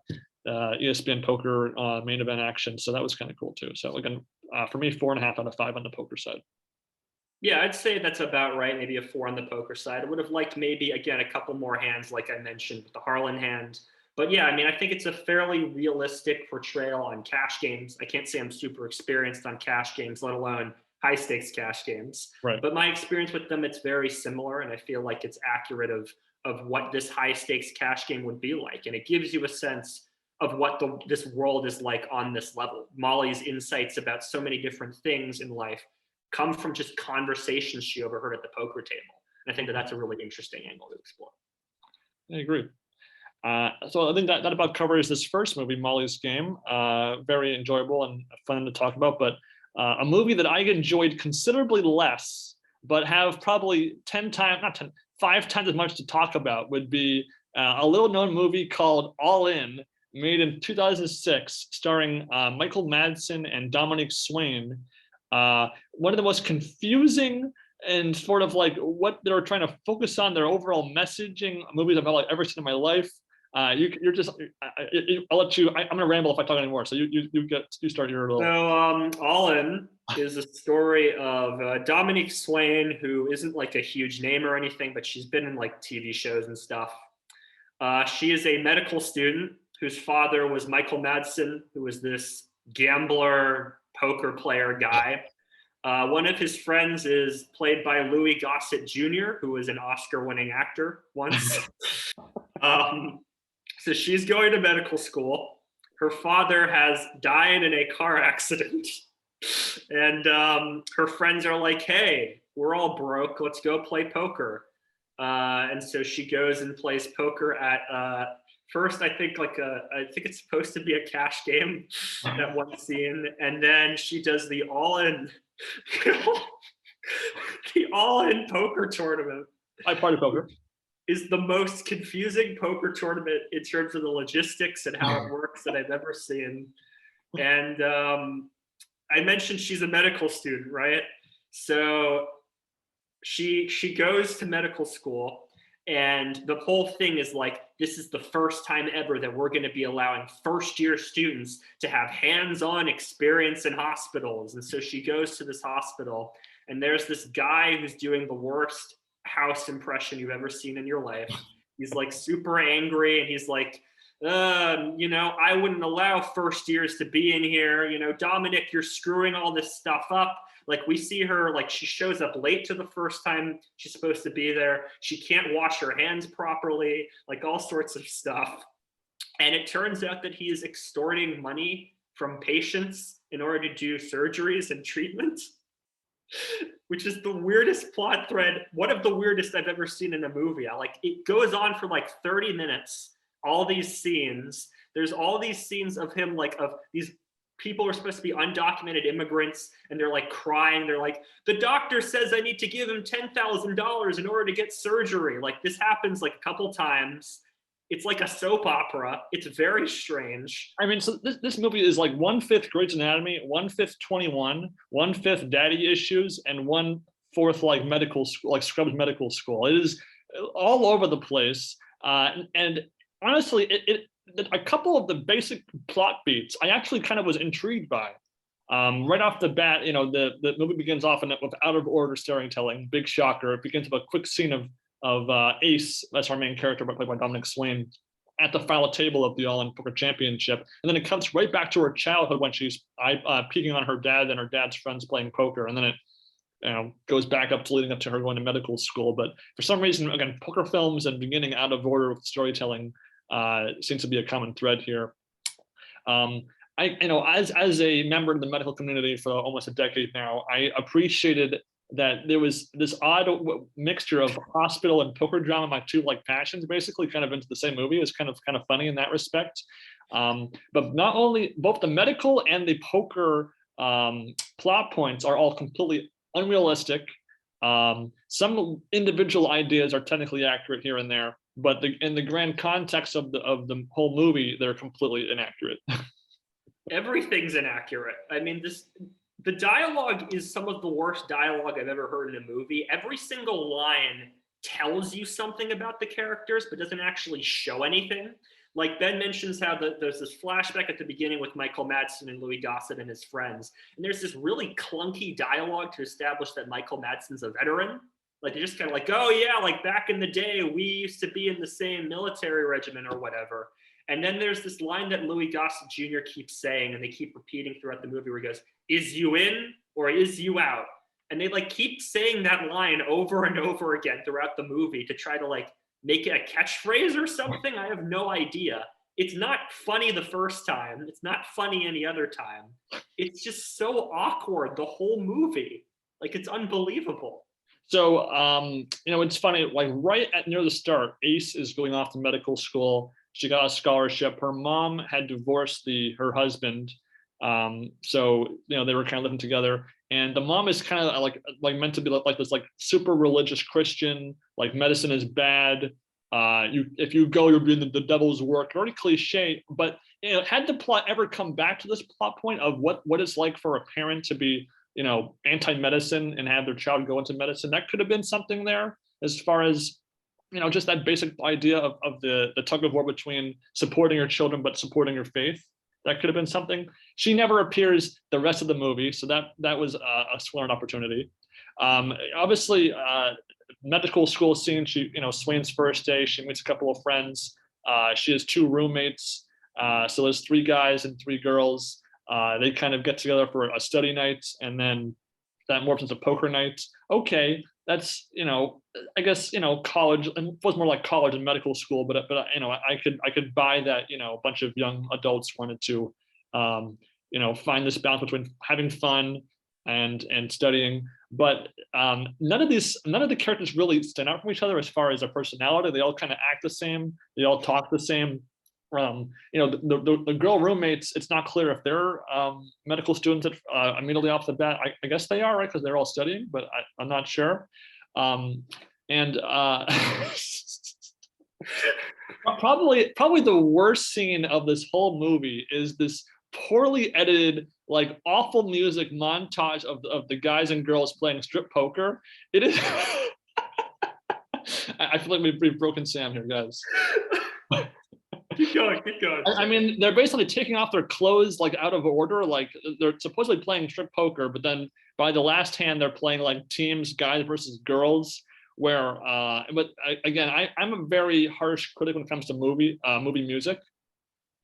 ESPN Poker main event action. So that was kind of cool too. So again, for me, 4.5 out of 5 on the poker side. Yeah, I'd say that's about right. Maybe a 4 on the poker side. I would have liked maybe, again, a couple more hands, like I mentioned, with the Harlan hand. But yeah, I mean, I think it's a fairly realistic portrayal on cash games. I can't say I'm super experienced on cash games, let alone high stakes cash games. Right. But my experience with them, it's very similar, and I feel like it's accurate of what this high stakes cash game would be like. And it gives you a sense of what this world is like on this level. Molly's insights about so many different things in life come from just conversations she overheard at the poker table. And I think that that's a really interesting angle to explore. I agree. So I think that about covers this first movie, Molly's Game. Very enjoyable and fun to talk about, but a movie that I enjoyed considerably less, but have probably 5 times as much to talk about would be a little known movie called All In, made in 2006, starring Michael Madsen and Dominique Swain. One of the most confusing and sort of like what they're trying to focus on, their overall messaging movies I've ever seen in my life. You're just, I'll let you. I'm gonna ramble if I talk anymore. So you start your little. So All In is a story of Dominique Swain, who isn't like a huge name or anything, but she's been in like TV shows and stuff. She is a medical student whose father was Michael Madsen, who was this gambler, poker player guy. One of his friends is played by Louis Gossett Jr., who was an Oscar-winning actor once. So she's going to medical school. Her father has died in a car accident. And her friends are like, hey, we're all broke. Let's go play poker. And so she goes and plays poker at first, I think it's supposed to be a cash game, that one scene. And then she does the all-in poker tournament. I party poker. Is the most confusing poker tournament in terms of the logistics and how it works that I've ever seen. And I mentioned she's a medical student, right? So she goes to medical school, and the whole thing is like, this is the first time ever that we're going to be allowing first-year students to have hands-on experience in hospitals. And so she goes to this hospital, and there's this guy who's doing the worst house impression you've ever seen in your life. He's like super angry, and he's like, I wouldn't allow first years to be in here. Dominic, you're screwing all this stuff up. Like, we see her, like, she shows up late to the first time she's supposed to be there. She can't wash her hands properly, like all sorts of stuff. And it turns out that he is extorting money from patients in order to do surgeries and treatments, which is the weirdest plot thread, one of the weirdest I've ever seen in a movie. It goes on for like 30 minutes, all these scenes. There's all these scenes of him, like, of these people are supposed to be undocumented immigrants, and they're like crying. They're like, the doctor says I need to give him $10,000 in order to get surgery. Like, this happens like a couple times. It's like a soap opera. It's very strange. I mean, so this movie is like 1/5 Grey's Anatomy, 1/5 21, 1/5 Daddy Issues, and 1/4 like medical school, like Scrubs Medical School. It is all over the place. And honestly, a couple of the basic plot beats I actually kind of was intrigued by. Right off the bat, the movie begins off with out of order storytelling. Big shocker. It begins with a quick scene of Ace, that's our main character, played by Dominic Swain, at the final table of the All-In Poker Championship. And then it comes right back to her childhood when she's peeking on her dad and her dad's friends playing poker. And then it goes back up to leading up to her going to medical school. But for some reason, again, poker films and beginning out of order with storytelling seems to be a common thread here. As a member of the medical community for almost a decade now, I appreciated that there was this odd mixture of hospital and poker drama, my two like passions, basically kind of into the same movie. Is kind of funny in that respect. But not only both the medical and the poker plot points are all completely unrealistic. Some individual ideas are technically accurate here and there, but in the grand context of the whole movie, they're completely inaccurate. Everything's inaccurate. I mean, the dialogue is some of the worst dialogue I've ever heard in a movie. Every single line tells you something about the characters, but doesn't actually show anything. Like Ben mentions how there's this flashback at the beginning with Michael Madsen and Louis Gossett and his friends. And there's this really clunky dialogue to establish that Michael Madsen's a veteran. Like they're just kind of like, oh yeah, like back in the day, we used to be in the same military regiment or whatever. And then there's this line that Louis Gossett Jr. keeps saying, and they keep repeating throughout the movie where he goes, is you in or is you out? And they like keep saying that line over and over again throughout the movie to try to like make it a catchphrase or something. I have no idea. It's not funny the first time. It's not funny any other time. It's just so awkward, the whole movie. Like it's unbelievable. So, it's funny, like near the start, Ace is going off to medical school. She got a scholarship. Her mom had divorced her husband. So, they were kind of living together. And the mom is kind of like meant to be like this like super religious Christian, like medicine is bad. If you go, you're doing the devil's work. Very cliche, but had the plot ever come back to this plot point of what it's like for a parent to be, anti-medicine and have their child go into medicine, that could have been something there as far as, just that basic idea of the tug of war between supporting your children but supporting your faith. That could have been something. She never appears the rest of the movie, so that was a sworn opportunity. Obviously, medical school scene. She, Swain's first day. She meets a couple of friends. She has two roommates. So there's 3 guys and 3 girls. They kind of get together for a study night, and then that morphs into poker night. Okay, that's I guess college, and it was more like college and medical school, but I could buy that a bunch of young adults wanted to find this balance between having fun and studying, but none of the characters really stand out from each other as far as their personality. They all kind of act the same, they all talk the same. The girl roommates, it's not clear if they're medical students immediately off the bat. I guess they are, right? Because they're all studying, but I'm not sure. Probably the worst scene of this whole movie is this poorly edited, like awful music montage of the guys and girls playing strip poker. It is. I feel like we've broken Sam here, guys. Keep going. I mean, they're basically taking off their clothes like out of order. Like they're supposedly playing strip poker, but then by the last hand, they're playing like teams, guys versus girls. Again, I'm a very harsh critic when it comes to movie music.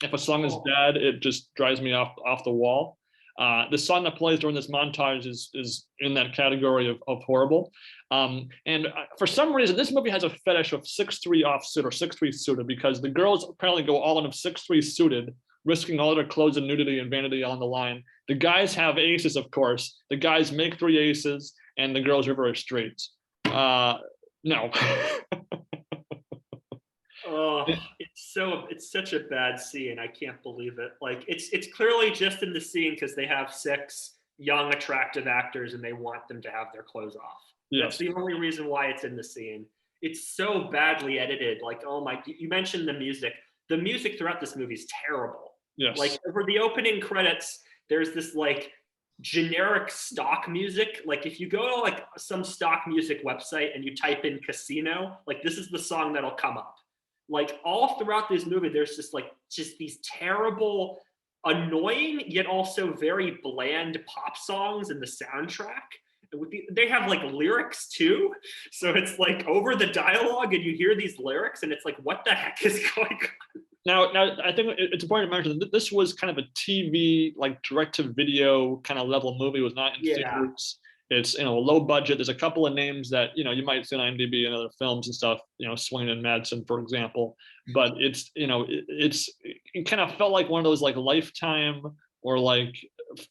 If a song is bad, it just drives me off the wall. The song that plays during this montage is in that category of horrible. And for some reason, this movie has a fetish of 6'3" offsuit or 6'3" suited, because the girls apparently go all in of 6'3" suited, risking all their clothes and nudity and vanity on the line. The guys have aces, of course. The guys make 3 aces, and the girls are very straight. No. Oh, it's such a bad scene. I can't believe it. Like it's clearly just in the scene because they have 6 young, attractive actors and they want them to have their clothes off. Yes. That's the only reason why it's in the scene. It's so badly edited. Like, oh my, you mentioned the music. The music throughout this movie is terrible. Yes. Like for the opening credits, there's this like generic stock music. Like if you go to like some stock music website and you type in casino, like this is the song that'll come up. Like all throughout this movie, there's just these terrible, annoying, yet also very bland pop songs in the soundtrack. They have like lyrics too. So it's like over the dialogue and you hear these lyrics and it's like, what the heck is going on? Now, I think it's important to mention that this was kind of a TV, like direct-to-video kind of level movie. It was not in theaters. It's low budget. There's a couple of names that you might see on IMDb and other films and stuff. Swain and Madsen, for example. But it kind of felt like one of those like Lifetime or like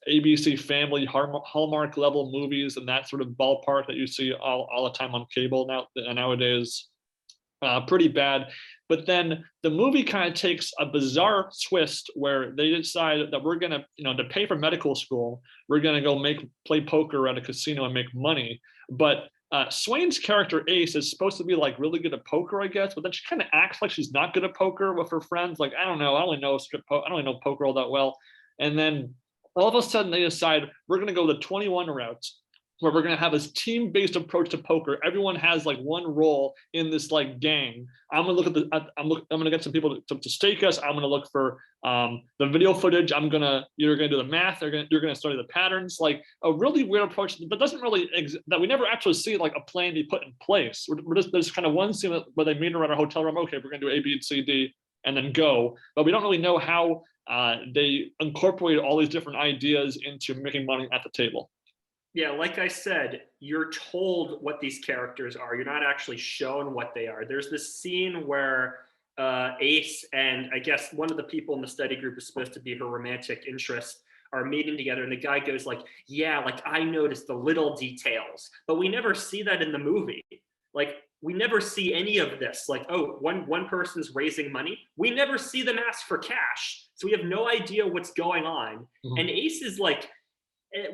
ABC Family Hallmark level movies and that sort of ballpark that you see all the time on cable nowadays. Pretty bad. But then the movie kind of takes a bizarre twist where they decide that we're gonna, to pay for medical school, we're gonna go play poker at a casino and make money. But Swain's character Ace is supposed to be like really good at poker, I guess, but then she kind of acts like she's not good at poker with her friends. Like, I don't know, I don't really know poker all that well. And then all of a sudden they decide we're gonna go the 21 route, where we're going to have this team-based approach to poker. Everyone has like one role in this like gang. I'm going to look at I'm going to get some people to stake us. I'm going to look for the video footage. You're going to do the math. You're going to study the patterns. Like a really weird approach that doesn't really that we never actually see like a plan be put in place. There's kind of one scene where they meet around a hotel room. Okay, we're going to do A, B, and C, D, and then go. But we don't really know how they incorporate all these different ideas into making money at the table. Yeah, like I said, you're told what these characters are. You're not actually shown what they are. There's this scene where Ace and I guess one of the people in the study group is supposed to be her romantic interest are meeting together, and the guy goes like, yeah, like I noticed the little details, but we never see that in the movie. Like we never see any of this. Like, oh, one person's raising money. We never see them ask for cash. So we have no idea what's going on. Mm-hmm. And Ace is like,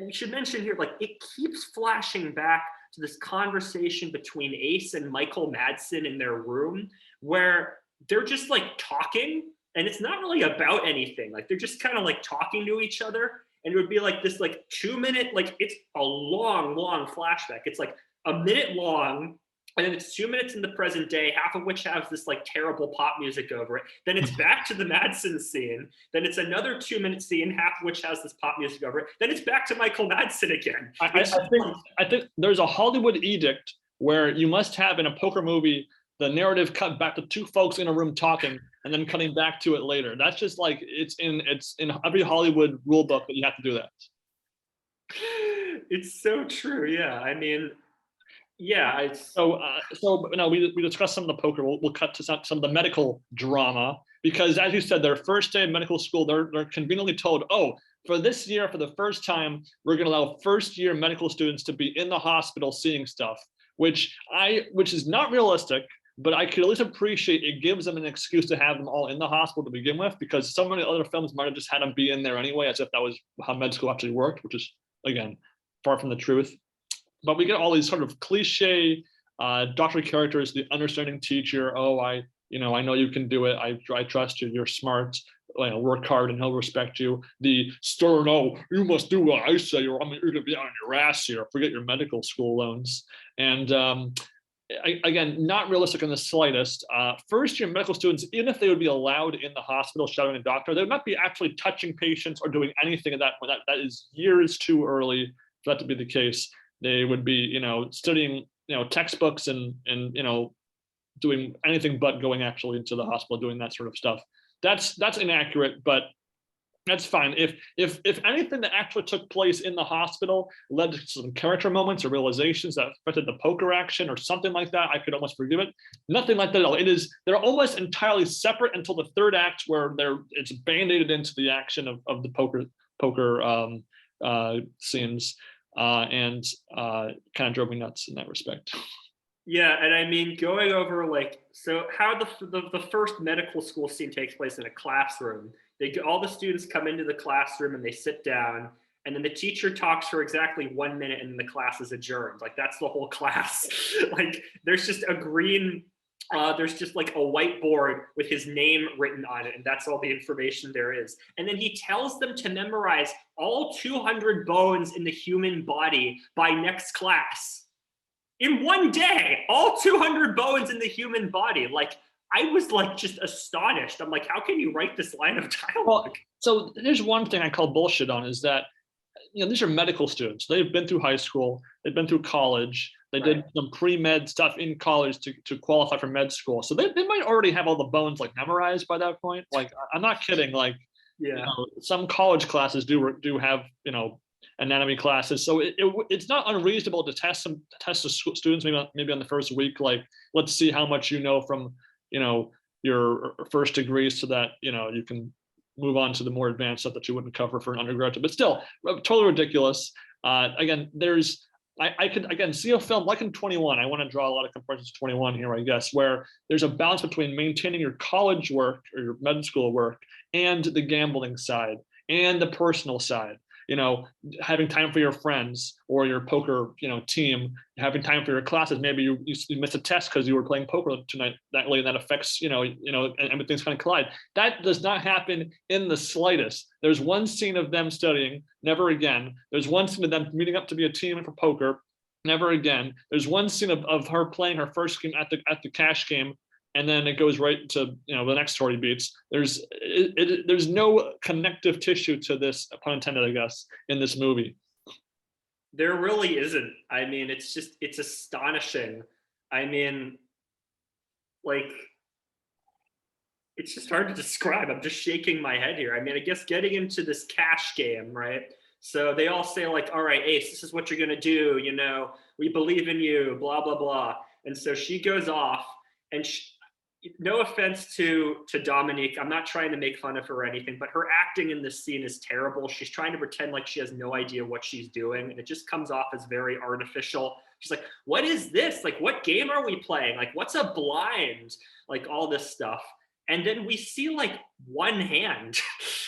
we should mention here, like it keeps flashing back to this conversation between Ace and Michael Madsen in their room where they're just like talking and it's not really about anything. Like they're just kind of like talking to each other, and it would be like this like 2-minute, like it's a long flashback. It's like a minute long, and then it's 2 minutes in the present day, half of which has this like terrible pop music over it. Then it's back to the Madsen scene. Then it's another 2-minute scene, half of which has this pop music over it. Then it's back to Michael Madsen again. I think there's a Hollywood edict where you must have in a poker movie the narrative cut back to two folks in a room talking and then cutting back to it later. That's just like it's in every Hollywood rule book that you have to do that. It's so true. Yeah, I mean. Yeah. We discussed some of the poker. We'll cut to some of the medical drama because, as you said, their first day of medical school, they're conveniently told, oh, for this year, for the first time, we're going to allow first-year medical students to be in the hospital seeing stuff, which is not realistic. But I could at least appreciate it gives them an excuse to have them all in the hospital to begin with, because so many other films might have just had them be in there anyway, as if that was how med school actually worked, which is again far from the truth. But we get all these sort of cliche doctor characters, the understanding teacher. Oh, I know you can do it. I trust you. You're smart. Work hard and he'll respect you. The stern, oh, you must do what I say, or you're going to be on your ass here. Forget your medical school loans. And again, not realistic in the slightest. First-year medical students, even if they would be allowed in the hospital shadowing a doctor, they would not be actually touching patients or doing anything at that point. That is years too early for that to be the case. They would be, studying, textbooks and doing anything but going actually into the hospital, doing that sort of stuff. That's inaccurate, but that's fine. If anything that actually took place in the hospital led to some character moments or realizations that affected the poker action or something like that, I could almost forgive it. Nothing like that at all. They're almost entirely separate until the third act, where it's band-aided into the action of the poker scenes. And kind of drove me nuts in that respect. Yeah, and I mean, going over so how the first medical school scene takes place in a classroom. All the students come into the classroom and they sit down, and then the teacher talks for exactly 1 minute, and then the class is adjourned. Like that's the whole class. Like there's just a green. There's just like a whiteboard with his name written on it, and that's all the information there is. And then he tells them to memorize all 200 bones in the human body by next class. In one day, all 200 bones in the human body. Like, I was like just astonished. I'm like, how can you write this line of dialogue? Well, so there's one thing I call bullshit on, is that these are medical students. They've been through high school, they've been through college. They did some pre-med stuff in college to qualify for med school. So they might already have all the bones like memorized by that point. Like, I'm not kidding. Like, some college classes do have, anatomy classes. So it's not unreasonable to test the students maybe on the first week. Like, let's see how much from, your first degrees, so that, you can move on to the more advanced stuff that you wouldn't cover for an undergraduate. But still, totally ridiculous. Again, I could again see a film like in 21. I want to draw a lot of comparisons to 21 here, I guess, where there's a balance between maintaining your college work or your med school work and the gambling side and the personal side. Having time for your friends or your poker, team, having time for your classes. Maybe you missed a test because you were playing poker tonight that late, and that affects, and everything's kind of collide. That does not happen in the slightest. There's one scene of them studying, never again. There's one scene of them meeting up to be a team for poker, never again. There's one scene of her playing her first game at the cash game, and then it goes right to the next story beats. There's no connective tissue to this, pun intended, I guess, in this movie. There really isn't. I mean, it's astonishing. I mean, like, it's just hard to describe. I'm just shaking my head here. I mean, I guess getting into this cash game, right? So they all say like, all right, Ace, this is what you're gonna do. We believe in you, blah, blah, blah. And so she goes off, and no offense to Dominique, I'm not trying to make fun of her or anything, but her acting in this scene is terrible. She's trying to pretend like she has no idea what she's doing, and it just comes off as very artificial. She's like, what is this? Like, what game are we playing? Like, what's a blind? Like, all this stuff. And then we see like one hand,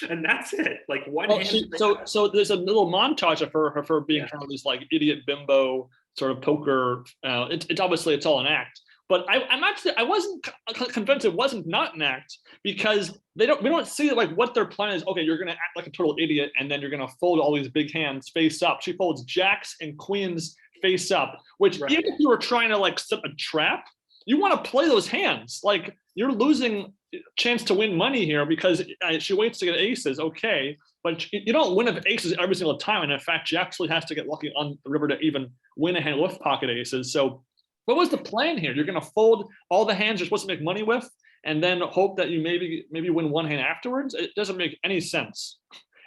and that's it. Like one hand. So there's a little montage of her being kind of this like idiot bimbo sort of poker. It's obviously it's all an act. But I wasn't convinced it wasn't not an act, because we don't see like what their plan is. Okay, you're gonna act like a total idiot, and then you're gonna fold all these big hands face up. She folds jacks and queens face up, which even if you were trying to like set a trap, you want to play those hands. Like, you're losing chance to win money here because she waits to get aces. Okay, but you don't win with aces every single time. And in fact, she actually has to get lucky on the river to even win a hand with pocket aces. So what was the plan here? You're going to fold all the hands you're supposed to make money with, and then hope that you maybe win one hand afterwards? It doesn't make any sense.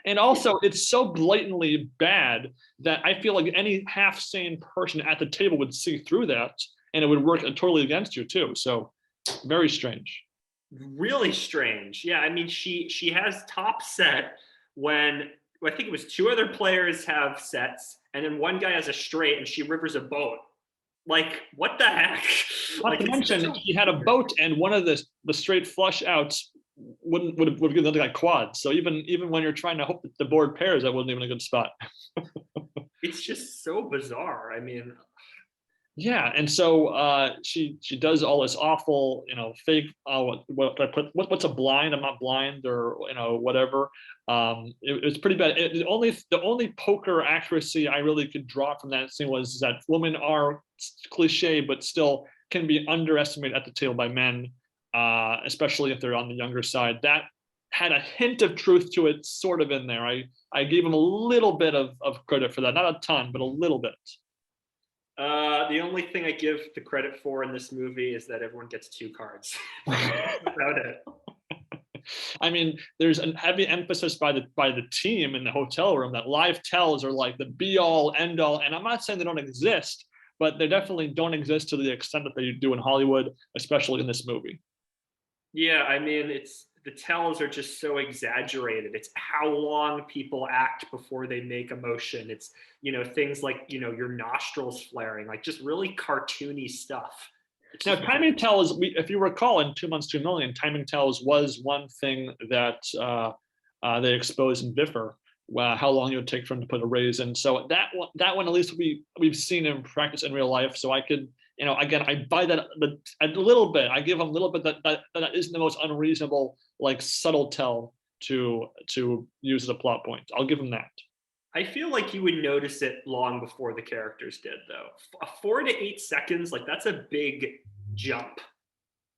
And also, it's so blatantly bad that I feel like any half-sane person at the table would see through that, and it would work totally against you too. So very strange. Really strange. Yeah, I mean, she has top set when I think it was two other players have sets, and then one guy has a straight, and she rivers a boat. Like, what the heck? Not to mention, he had a boat, and one of the straight flush outs would give something like quads. So even when you're trying to hope that the board pairs, that wasn't even a good spot. It's just so bizarre. I mean, yeah, and so she does all this awful, fake. What's a blind? I'm not blind, or whatever. It was pretty bad. The only poker accuracy I really could draw from that scene was that women are cliche, but still can be underestimated at the table by men, especially if they're on the younger side. That had a hint of truth to it, sort of in there. I gave him a little bit of credit for that, not a ton, but a little bit. The only thing I give the credit for in this movie is that everyone gets two cards. About it. I mean, there's a heavy emphasis by the team in the hotel room that live tells are like the be all end all. And I'm not saying they don't exist, but they definitely don't exist to the extent that they do in Hollywood, especially in this movie. Yeah, I mean, the tells are just so exaggerated. It's how long people act before they make a motion. It's, things like, your nostrils flaring, like just really cartoony stuff. Now, timing tells, if you recall, in 2 Months, 2 Million, timing tells was one thing that they exposed in Biffer, how long it would take for him to put a raise in. So that one, at least we've seen in practice in real life. So I could, again, I buy that a little bit. I give him a little bit that isn't the most unreasonable, like subtle tell to use as a plot point. I'll give him that. I feel like you would notice it long before the characters did, though. 4 to 8 seconds, like that's a big jump.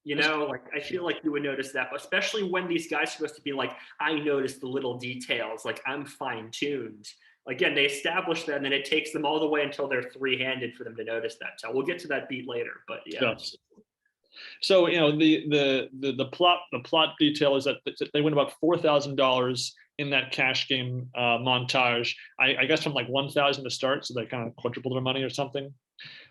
Like I feel like you would notice that, but especially when these guys are supposed to be like, I noticed the little details, like I'm fine-tuned. Again, they establish that, and then it takes them all the way until they're three-handed for them to notice that tell. We'll get to that beat later, but yeah. Yes. So the plot detail is that they win about $4,000 in that cash game montage. I guess from like 1,000 to start, so they kind of quadrupled their money or something,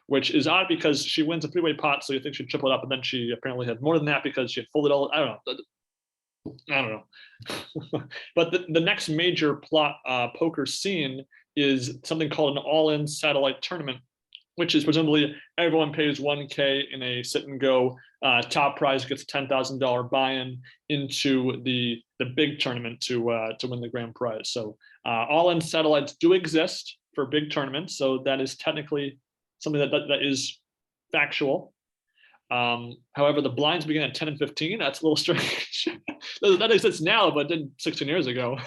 which is odd because she wins a three-way pot, so you think she'd triple it up, and then she apparently had more than that because she had folded all. I don't know. I don't know. But the next major plot poker scene is something called an all-in satellite tournament, which is presumably everyone pays 1K in a sit and go. Top prize gets a $10,000 buy-in into the big tournament to win the grand prize. So all-in satellites do exist for big tournaments. So that is technically something that is factual. However, the blinds begin at 10 and 15. That's a little strange. That exists now, but didn't 16 years ago.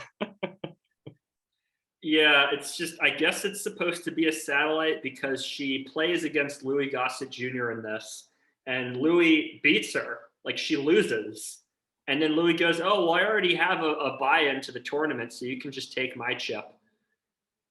Yeah, it's just, I guess it's supposed to be a satellite because she plays against Louis Gossett Jr. in this, and Louis beats her, like she loses. And then Louis goes, oh, well, I already have a buy-in to the tournament, so you can just take my chip.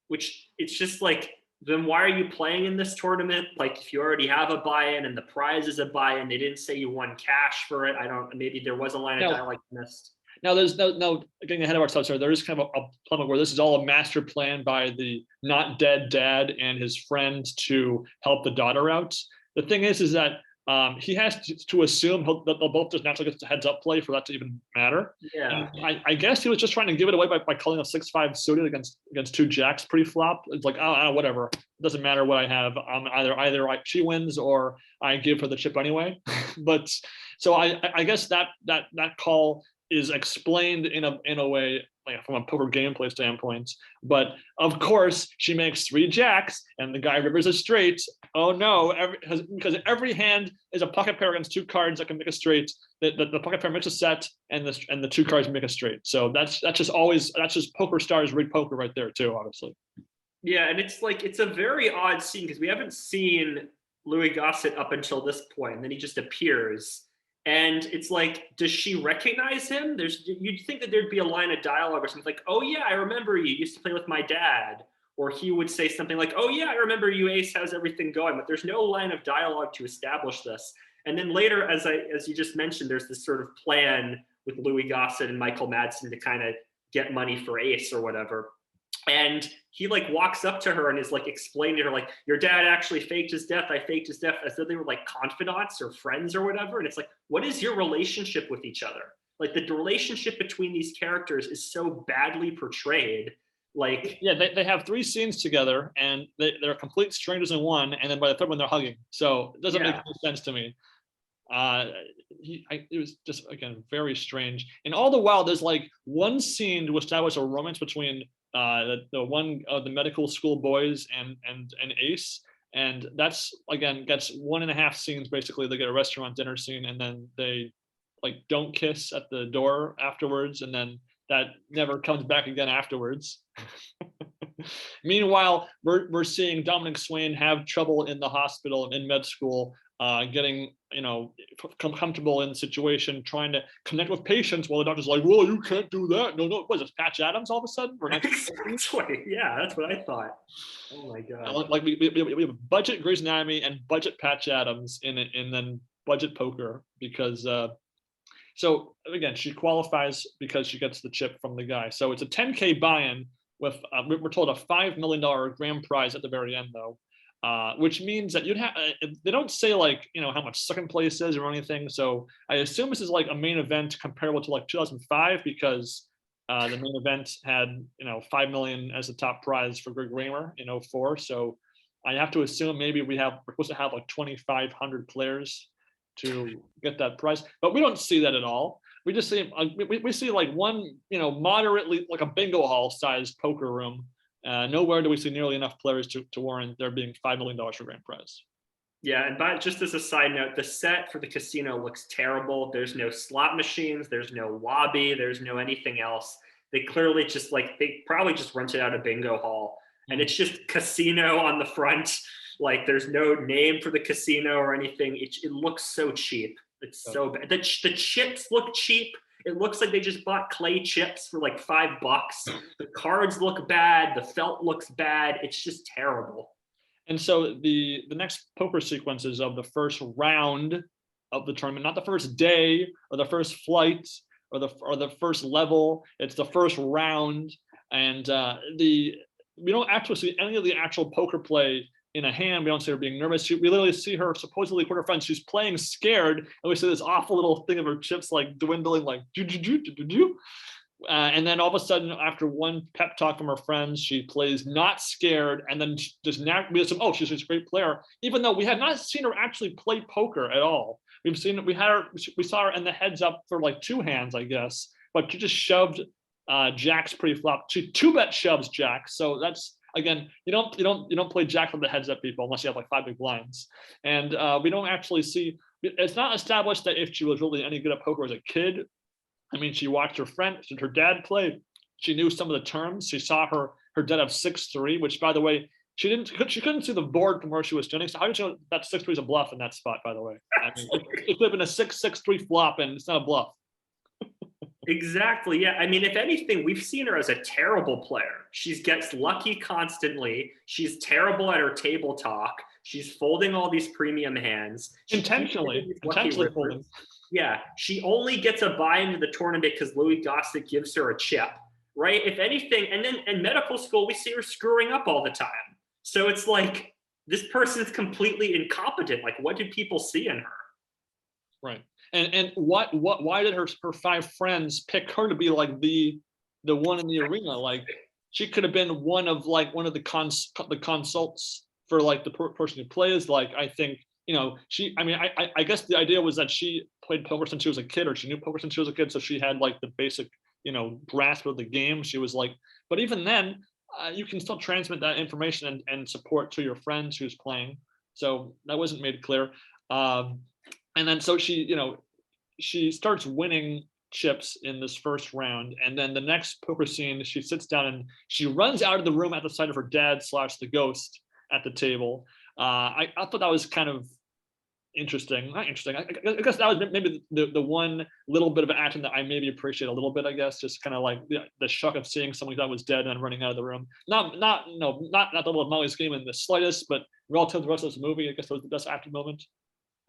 Which, it's just like, then why are you playing in this tournament? Like, if you already have a buy-in and the prize is a buy-in, they didn't say you won cash for it. I don't, maybe there was a line of dialogue missed. Now, there's no getting ahead of ourselves here. There is kind of a plummet where this is all a master plan by the not dead dad and his friend to help the daughter out. The thing is that he has to assume that they'll both just naturally get the heads up play for that to even matter. Yeah. I guess he was just trying to give it away by calling a 6-5 suited against 2 jacks pre-flop. It's like, oh, whatever. It doesn't matter what I have. Either she wins or I give her the chip anyway. But so I guess that call is explained in a way, like from a poker gameplay standpoint. But of course, she makes 3 jacks and the guy rivers a straight. Oh no, because every hand is a pocket pair against 2 cards that can make a straight. The pocket pair makes a set and the 2 cards make a straight. So that's just poker stars rig poker right there too, obviously. Yeah, and it's like, it's a very odd scene because we haven't seen Louis Gossett up until this point, and then he just appears. And it's like, does she recognize him? You'd think that there'd be a line of dialogue or something like, oh yeah, I remember you used to play with my dad. Or he would say something like, oh yeah, I remember you, Ace, how's everything going? But there's no line of dialogue to establish this. And then later, as you just mentioned, there's this sort of plan with Louis Gossett and Michael Madsen to kind of get money for Ace or whatever. And he like walks up to her and is like explaining to her, like, your dad actually faked his death. I faked his death, as though they were like confidants or friends or whatever. And it's like, what is your relationship with each other? Like, the relationship between these characters is so badly portrayed. Like, yeah, they have 3 scenes together and they're complete strangers in one, and then by the 3rd one they're hugging. So it doesn't make any sense to me. It was just, again, very strange. And all the while, there's like one scene to establish a romance between the one of the medical school boys and Ace, and that's, again, gets 1.5 scenes basically. They get a restaurant dinner scene, and then they like don't kiss at the door afterwards, and then that never comes back again afterwards. Meanwhile, we're seeing Dominique Swain have trouble in the hospital and in med school, getting comfortable in the situation, trying to connect with patients while the doctor's like, well, you can't do that. No, what is this, Patch Adams all of a sudden? Exactly. Yeah, that's what I thought. Oh my god. Like we have budget Grey's Anatomy and budget Patch Adams in it, and then budget poker, because so again, she qualifies because she gets the chip from the guy. So it's a 10K buy-in with we're told a $5 million grand prize at the very end, though. Which means that you'd have, they don't say like, how much second place is or anything. So I assume this is like a main event comparable to like 2005, because the main event had, 5 million as the top prize for Greg Raymer in 2004. So I have to assume maybe we're supposed to have like 2,500 players to get that prize, but we don't see that at all. We just see, we see like one, moderately like a bingo hall sized poker room. Nowhere do we see nearly enough players to warrant there being $5 million for grand prize. Yeah, and just as a side note, the set for the casino looks terrible. There's no slot machines, there's no lobby, there's no anything else. They clearly just they probably just rented out a bingo hall, and it's just casino on the front. Like, there's no name for the casino or anything. It looks so cheap. It's so bad. The chips look cheap. It looks like they just bought clay chips for like $5. The cards look bad. The felt looks bad. It's just terrible. And so the next poker sequences of the first round of the tournament, not the first day or the first flight or the first level, it's the first round. And we don't actually see any of the actual poker play in a hand. We don't see her being nervous. We literally see her supposedly with her friends. She's playing scared, and we see this awful little thing of her chips like dwindling, like do do do do do do. And then all of a sudden, after one pep talk from her friends, she plays not scared, and then just naturally, oh, she's a great player, even though we had not seen her actually play poker at all. We saw her in the heads up for like 2 hands, I guess, but she just shoved jacks pre-flop. She 2-bet shoves jacks, so that's again, you don't play jack with the heads up people unless you have like 5 big blinds, and we don't actually see. It's not established that if she was really any good at poker as a kid. I mean, she watched her dad play. She knew some of the terms. She saw her dad have 6-3, which, by the way, she couldn't see the board from where she was standing. So how did you know that 6-3 is a bluff in that spot? By the way, I mean, it could have been a 6-6-3 flop, and it's not a bluff. Exactly. Yeah. I mean, if anything, we've seen her as a terrible player. She gets lucky constantly. She's terrible at her table talk. She's folding all these premium hands. Intentionally folding. Yeah, she only gets a buy into the tournament because Louis Gossett gives her a chip, right? If anything, and then in medical school, we see her screwing up all the time. So it's like, this person's completely incompetent. Like, what do people see in her? Right. And why did her 5 friends pick her to be like the one in the arena? Like, she could have been one of the consults for like the person who plays. Like, I think, I guess the idea was that she played poker since she was a kid, or she knew poker since she was a kid, so she had like the basic, grasp of the game. She was like, but even then, you can still transmit that information and support to your friends who's playing. So that wasn't made clear. And then so she starts winning chips in this first round, and then the next poker scene, she sits down and she runs out of the room at the sight of her dad / the ghost at the table. I thought that was kind of interesting. Not interesting. I guess that was maybe the one little bit of acting that I maybe appreciate a little bit. I guess just kind of like the shock of seeing someone who thought was dead and then running out of the room. Not the level of Molly's game in the slightest, but relative to the rest of this movie, I guess that was the best acting moment.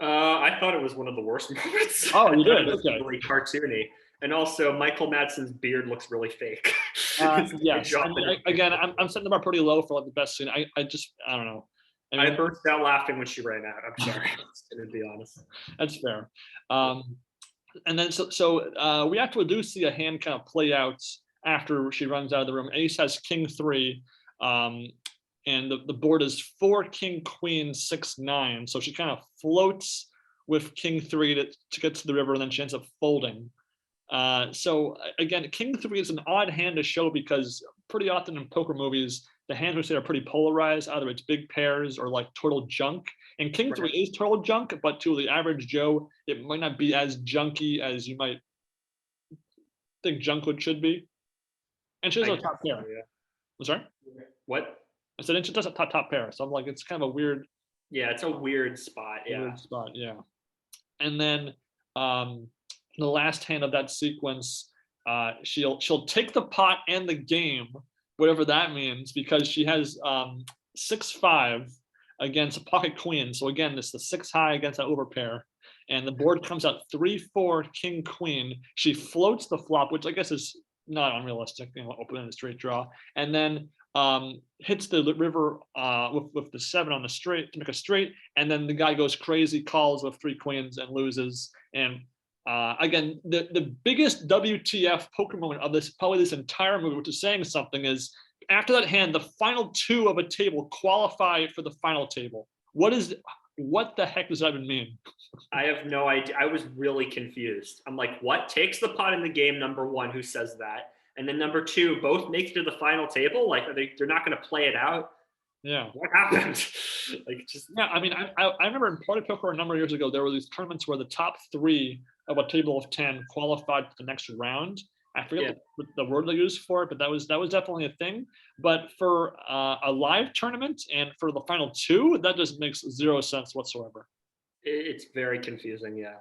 I thought it was one of the worst moments. Oh, you did? It was really cartoony. And also, Michael Madsen's beard looks really fake. Yes. I mean, again, I'm setting the bar pretty low for like the best scene. I don't know. I burst out laughing when she ran out. I'm sorry, to be honest. That's fair. And then so we actually do see a hand kind of play out after she runs out of the room. Ace has King 3, and the board is 4 King Queen 6-9. So she kind of floats with King 3 to get to the river, and then she ends up folding. So again, King 3 is an odd hand to show because pretty often in poker movies, the hands we say are pretty polarized. Either it's big pairs or like total junk. And King 3 is total junk, but to the average Joe, it might not be as junky as you might think junk should be. And she's a top pair. Yeah. I'm sorry? What? I said, and she does a top pair. So I'm like, it's kind of a weird. Yeah, it's a weird spot. Yeah. Weird spot, yeah. And then the last hand of that sequence, she'll take the pot and the game, whatever that means, because she has 6-5 against a pocket queen. So again, this is the 6 high against that overpair, and the board comes out 3-4 King Queen. She floats the flop, which I guess is not unrealistic, open in a straight draw, and then hits the river with the 7 on the straight to make a straight, and then the guy goes crazy, calls with 3 queens and loses. And again, the biggest WTF poker moment of probably this entire movie, which is saying something, is after that hand, the final 2 of a table qualify for the final table. What the heck does that even mean? I have no idea. I was really confused. I'm like, what? Takes the pot in the game, number 1, who says that? And then number 2, both make it to the final table? Like, they're not going to play it out? Yeah. What happened? Yeah, I mean, I remember in party poker a number of years ago, there were these tournaments where the top 3 of a table of 10 qualified for the next round. I forget the word they used for it, but that was definitely a thing. But for a live tournament and for the final 2, that just makes 0 sense whatsoever. It's very confusing, yeah.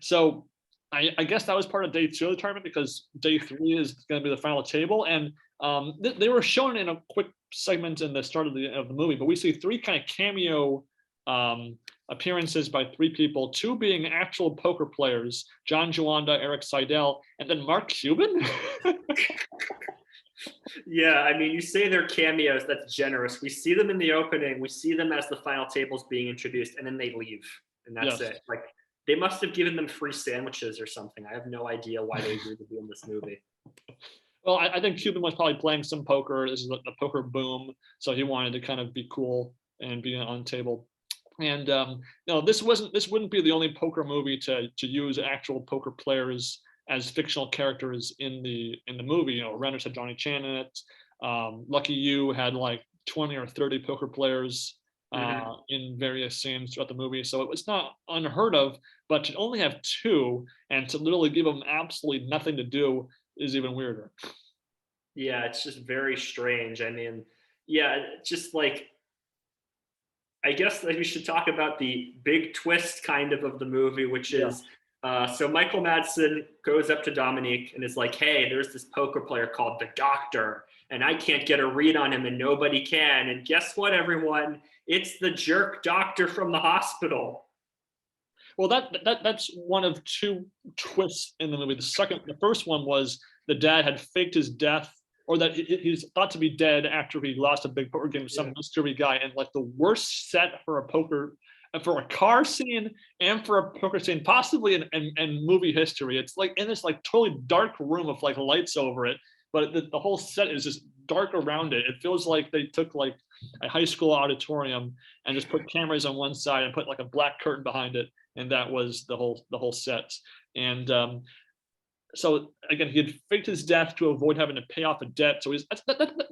So I guess that was part of day 2 of the tournament, because day 3 is going to be the final table. And they were shown in a quick segment in the start of the movie, but we see 3 kind of cameo appearances by 3 people, 2 being actual poker players, John Juanda, Eric Seidel, and then Mark Cuban. Yeah, I mean, you say they're cameos, that's generous. We see them in the opening, we see them as the final table's being introduced, and then they leave, and that's Yes. it. Like, they must have given them free sandwiches or something. I have no idea why they agreed to be in this movie. Well, I think Cuban was probably playing some poker. This is the poker boom, so he wanted to kind of be cool and be on table. And this wouldn't be the only poker movie to use actual poker players as fictional characters in the movie. You know, Renner's had Johnny Chan in it. Lucky You had like 20 or 30 poker players in various scenes throughout the movie. So it was not unheard of, but to only have two and to literally give them absolutely nothing to do is even weirder. Yeah, it's just very strange. I mean, yeah, just like, I guess that we should talk about the big twist kind of the movie, which Yeah. is so Michael Madsen goes up to Dominique and is like, hey, there's this poker player called the Doctor, and I can't get a read on him, and nobody can. And guess what, everyone? It's the jerk doctor from the hospital. Well, that's one of two twists in the movie. The first one was the dad had faked his death, or that he's thought to be dead after he lost a big poker game to some mystery guy, and like the worst set for a car scene and for a poker scene, possibly in movie history. It's like in this like totally dark room with like lights over it, but the whole set is just dark around it. It feels like they took like a high school auditorium and just put cameras on one side and put like a black curtain behind it, and that was the whole set. And so again, he had faked his death to avoid having to pay off a debt. So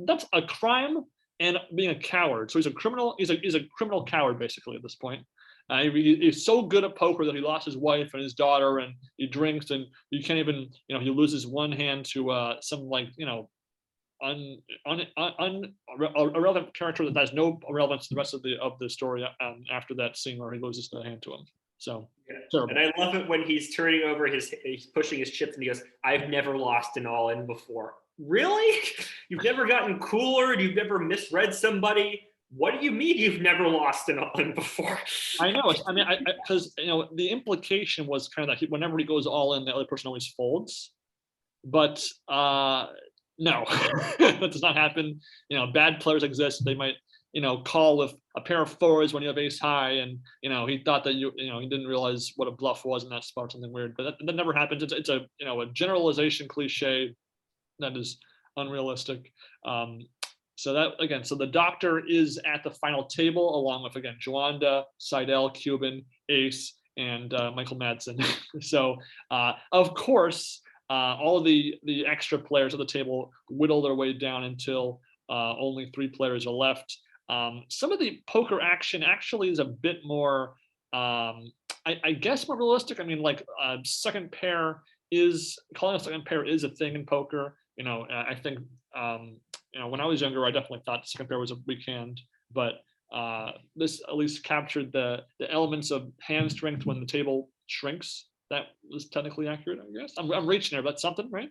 that's a crime and being a coward. So he's a criminal. He's a criminal coward basically at this point. He's so good at poker that he lost his wife and his daughter, and he drinks, and you can't even, he loses one hand to some like irrelevant character that has no relevance to the rest of the story after that scene where he loses the hand to him. So and I love it when he's turning over he's pushing his chips and he goes, I've never lost an all-in before. Really? You've never gotten cooler? You've never misread somebody? What do you mean you've never lost an all-in before? I know. I mean, because the implication was kind of that whenever he goes all in, the other person always folds. But no, that does not happen. Bad players exist. They might call with a pair of fours when you have ace high, and he thought that he didn't realize what a bluff was, and that's about something weird. But that never happens. It's a a generalization cliche that is unrealistic. So the Doctor is at the final table along with again Joanda, Seidel, Cuban, Ace, and Michael Madsen. So of course all of the extra players at the table whittle their way down until only 3 players are left. Some of the poker action actually is a bit more, I guess, more realistic. I mean, like second pair calling a second pair is a thing in poker. I think when I was younger, I definitely thought second pair was a weak hand, but this at least captured the elements of hand strength when the table shrinks. That was technically accurate, I guess. I'm reaching there, but something, right?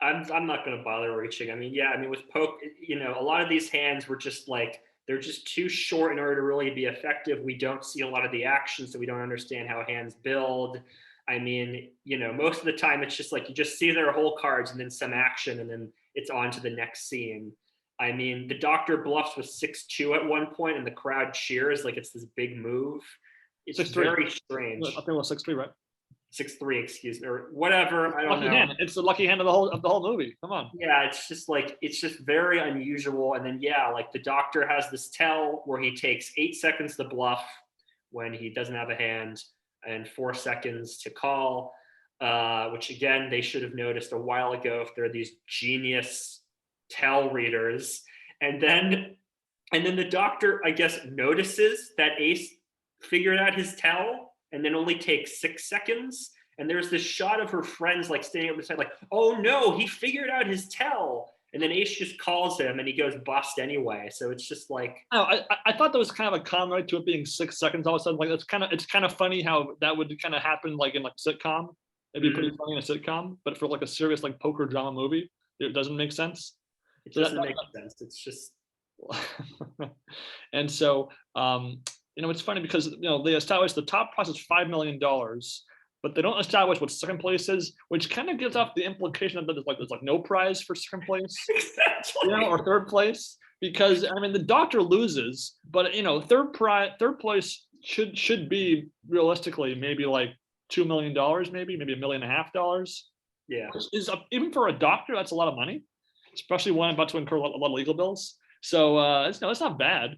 I'm not going to bother reaching. I mean, yeah, I mean, with poke, a lot of these hands were just like, they're just too short in order to really be effective. We don't see a lot of the action, so we don't understand how hands build. I mean, most of the time it's just like you just see their whole cards and then some action, and then it's on to the next scene. I mean, the Doctor bluffs with 6-2 at one point, and the crowd cheers like it's this big move. It's 6-3. Very strange. I think it was 6-3, right? 6-3, excuse me, or whatever. I don't lucky know. Hand. It's the lucky hand of the whole movie. Come on. Yeah, it's just very unusual. And then like the Doctor has this tell where he takes 8 seconds to bluff when he doesn't have a hand, and 4 seconds to call. Which again they should have noticed a while ago if they're these genius tell readers. And then the Doctor, I guess, notices that Ace figured out his tell and then only takes 6 seconds. And there's this shot of her friends like standing up beside, like, oh no, he figured out his tell. And then Ace just calls him and he goes bust anyway. So it's just like, I thought there was kind of a comment to it being 6 seconds all of a sudden. Like it's kind of funny how that would kind of happen like in like sitcom. It'd be pretty funny in a sitcom, but for like a serious like poker drama movie, it doesn't make sense. It doesn't make sense. It's just and so it's funny because they established the top prize is $5 million, but they don't establish what second place is, which kind of gives off the implication that there's like no prize for second place, Exactly. or third place. Because I mean, the doctor loses, but third place should be realistically maybe like $2 million, maybe $1.5 million. Yeah. Which is even for a doctor, that's a lot of money, especially when I'm about to incur a lot of legal bills. So it's not bad.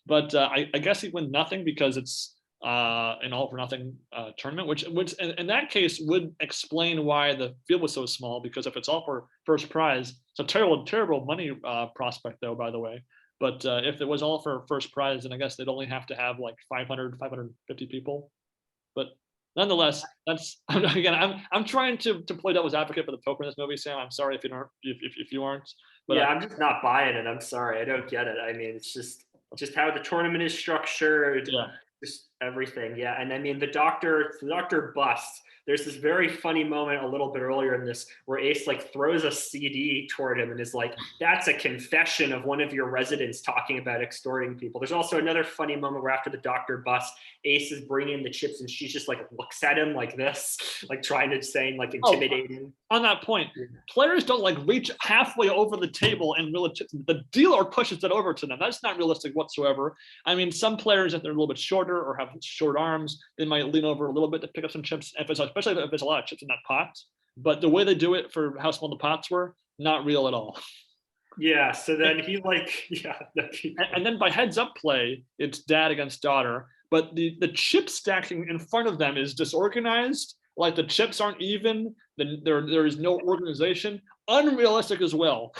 But I guess he wins nothing because it's an all for nothing tournament, which in that case would explain why the field was so small. Because if it's all for first prize, it's a terrible money prospect, though, by the way. But if it was all for first prize, then I guess they'd only have to have like 550 people. But nonetheless, that's again, I'm trying to play devil's advocate for the poker in this movie, Sam. I'm sorry if you aren't. But yeah, I'm just not buying it. I'm sorry, I don't get it. I mean, it's just how the tournament is structured. Yeah. Just everything. Yeah, and I mean the doctor busts. There's this very funny moment a little bit earlier in this where Ace like throws a CD toward him and is like, that's a confession of one of your residents talking about extorting people. There's also another funny moment where after the doctor busts, Ace is bringing the chips and she just like looks at him like this, like trying to say like intimidating. On that point, players don't like reach halfway over the table and reel chips. The dealer pushes it over to them. That's not realistic whatsoever. I mean, some players, if they're a little bit shorter or have short arms, they might lean over a little bit to pick up some chips, especially if there's a lot of chips in that pot. But the way they do it for how small the pots were, not real at all. Yeah, so then he and then by heads up play, it's dad against daughter, but the chip stacking in front of them is disorganized. Like the chips aren't even, then there is no organization. Unrealistic as well.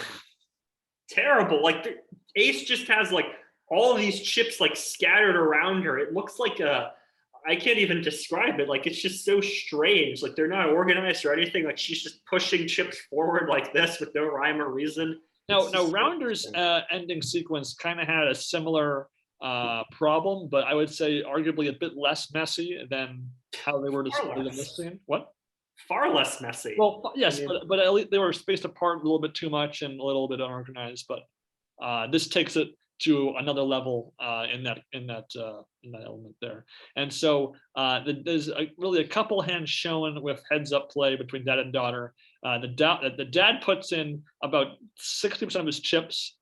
Terrible. Like the Ace just has like all of these chips like scattered around her. It looks like I can't even describe it. Like it's just so strange. Like they're not organized or anything. Like she's just pushing chips forward like this with no rhyme or reason. Now Rounder's ending sequence kind of had a similar problem, but I would say arguably a bit less messy than how they were displayed in this scene. What? Far less messy. Well, yes, but at least they were spaced apart a little bit too much and a little bit unorganized. But this takes it to another level in that element there. And so there's really a couple hands shown with heads up play between dad and daughter. The dad puts in about 60% of his chips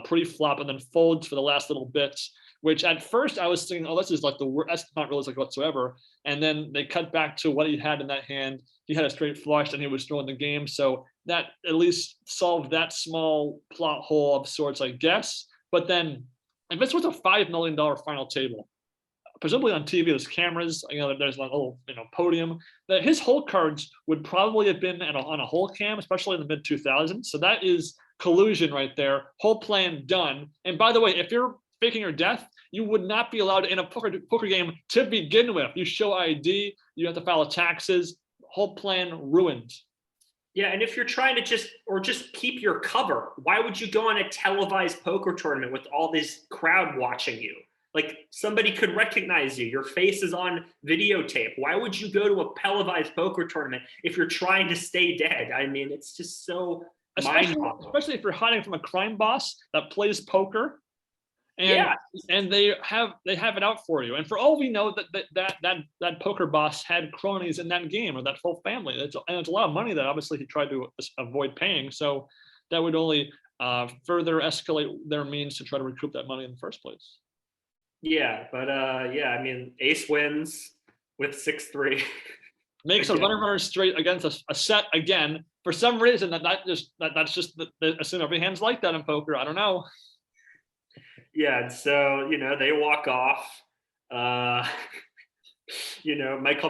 pre-flop and then folds for the last little bits, which at first I was thinking, oh, this is like the worst, that's not realistic whatsoever. And then they cut back to what he had in that hand. He had a straight flush and he was throwing the game. So that at least solved that small plot hole of sorts, I guess. But then if this was a $5 million final table, presumably on TV, there's cameras, there's like a little, podium, that his hole cards would probably have been on a hole cam, especially in the mid 2000s. So that is collusion right there. Whole plan done. And by the way, if you're faking your death, you would not be allowed in a poker game to begin with. You show ID, you have to file taxes, whole plan ruined. Yeah, and if you're trying to just keep your cover, why would you go on a televised poker tournament with all this crowd watching you? Like somebody could recognize you. Your face is on videotape. Why would you go to a televised poker tournament if you're trying to stay dead? I mean, it's just so mind-boggling. Especially if you're hiding from a crime boss that plays poker. And they have it out for you. And for all we know, that poker boss had cronies in that game, or that whole family. It's a lot of money that obviously he tried to avoid paying. So that would only further escalate their means to try to recoup that money in the first place. Yeah, but I mean, Ace wins with 6-3. Makes a runner straight against a set again. For some reason, that's just assume every hand's like that in poker. I don't know. Yeah, and so they walk off. Michael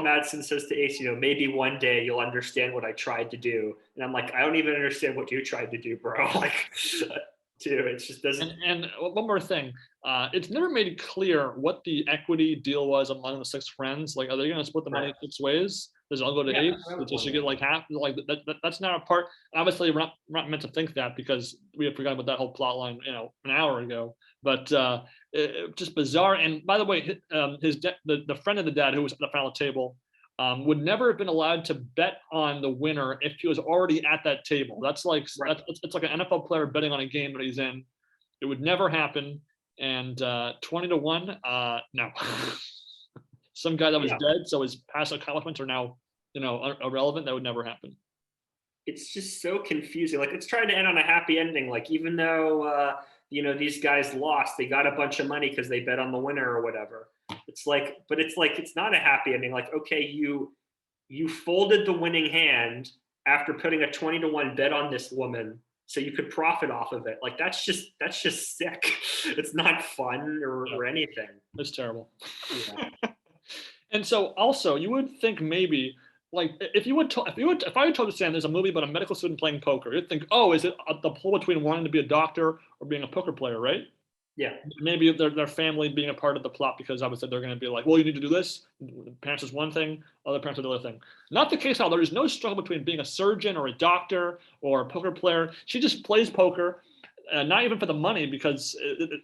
Madsen says to Ace, maybe one day you'll understand what I tried to do. And I'm like, I don't even understand what you tried to do, bro. Like, dude, it just doesn't. And one more thing, it's never made clear what the equity deal was among the six friends. Like, are they going to split the money 6 ways? Does it all go to Ace? Does she get like half? Like that's not a part. Obviously, we're not meant to think that because we had forgotten about that whole plot line, an hour ago. But just bizarre. And by the way, the friend of the dad who was at the final table would never have been allowed to bet on the winner if he was already at that table. That's like it's like an NFL player betting on a game that he's in. It would never happen. And 20-1, no. some guy that was Yeah. dead, so his past accomplishments are now, irrelevant. That would never happen. It's just so confusing. Like, it's trying to end on a happy ending. Like, even though these guys lost, they got a bunch of money because they bet on the winner or whatever. It's like, but it's like, it's not a happy ending. Like, okay, you folded the winning hand after putting a 20-1 bet on this woman so you could profit off of it. Like, that's just sick. It's not fun or anything. It's terrible. Yeah. And so also you would think maybe, like, if I had told Sam there's a movie about a medical student playing poker, you'd think, oh, is it the pull between wanting to be a doctor or being a poker player, right? Yeah. Maybe their family being a part of the plot, because obviously they're going to be like, well, you need to do this. Parents is one thing, other parents are the other thing. Not the case at all. There is no struggle between being a surgeon or a doctor or a poker player. She just plays poker, not even for the money, because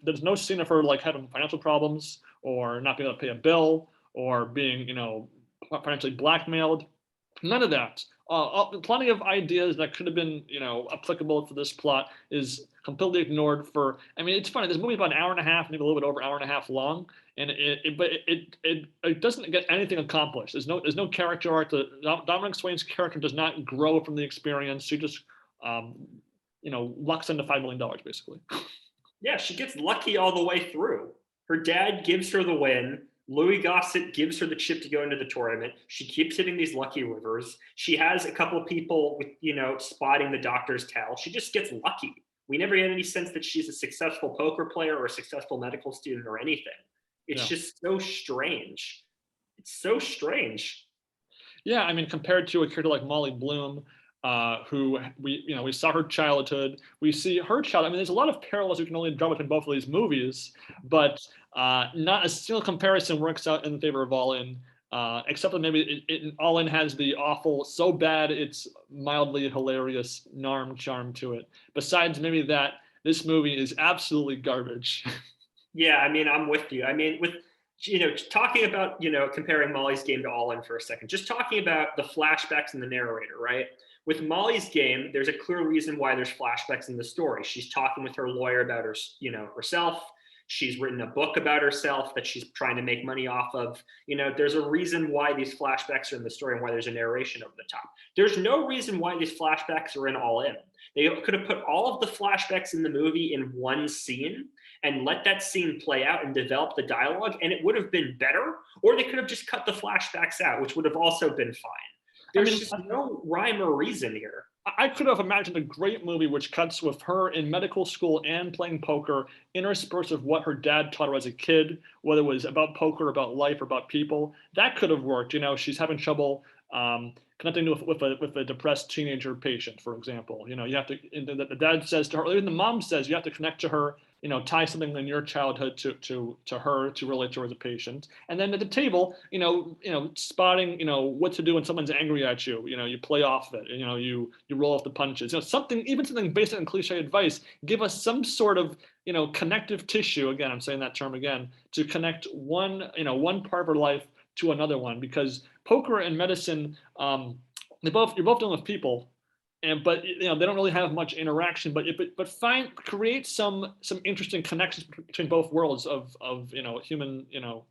there's no scene of her like having financial problems or not being able to pay a bill or being, financially blackmailed. None of that. Plenty of ideas that could have been, applicable to this plot is completely ignored. It's funny. This movie is about an hour and a half, maybe a little bit over an hour and a half long, and it doesn't get anything accomplished. There's no character arc. Dominique Swain's character does not grow from the experience. She just, lucks into $5 million basically. Yeah, she gets lucky all the way through. Her dad gives her the win. Louis Gossett gives her the chip to go into the tournament. She keeps hitting these lucky rivers. She has a couple of people with, spotting the doctor's tell. She just gets lucky. We never had any sense that she's a successful poker player or a successful medical student or anything. It's just so strange. It's so strange. Yeah, compared to a character like Molly Bloom, who we saw her childhood, we see her child. There's a lot of parallels we can only draw between both of these movies, but not a single comparison works out in favor of All In, except that maybe All In has the awful, so bad it's mildly hilarious Narm charm to it. Besides maybe that, this movie is absolutely garbage. Yeah, I'm with you. With talking about comparing Molly's Game to All In for a second, just talking about the flashbacks and the narrator, right? With Molly's Game, there's a clear reason why there's flashbacks in the story. She's talking with her lawyer about herself. She's written a book about herself that she's trying to make money off of. There's a reason why these flashbacks are in the story and why there's a narration over the top. There's no reason why these flashbacks are in All In. They could have put all of the flashbacks in the movie in one scene and let that scene play out and develop the dialogue, and it would have been better. Or they could have just cut the flashbacks out, which would have also been fine. There's just no rhyme or reason here. I could have imagined a great movie which cuts with her in medical school and playing poker, interspersed with what her dad taught her as a kid, whether it was about poker, about life, or about people. That could have worked. She's having trouble connecting with a depressed teenager patient, for example. You have to. The dad says to her, even the mom says, you have to connect to her. Tie something in your childhood to her to relate to her as a patient. And then at the table, spotting, what to do when someone's angry at you. You play off it. You roll off the punches. Something basic and cliche advice. Give us some sort of connective tissue. Again, I'm saying that term again, to connect one part of her life to another one, because poker and medicine, you're both dealing with people. But they don't really have much interaction. But create some interesting connections between both worlds of human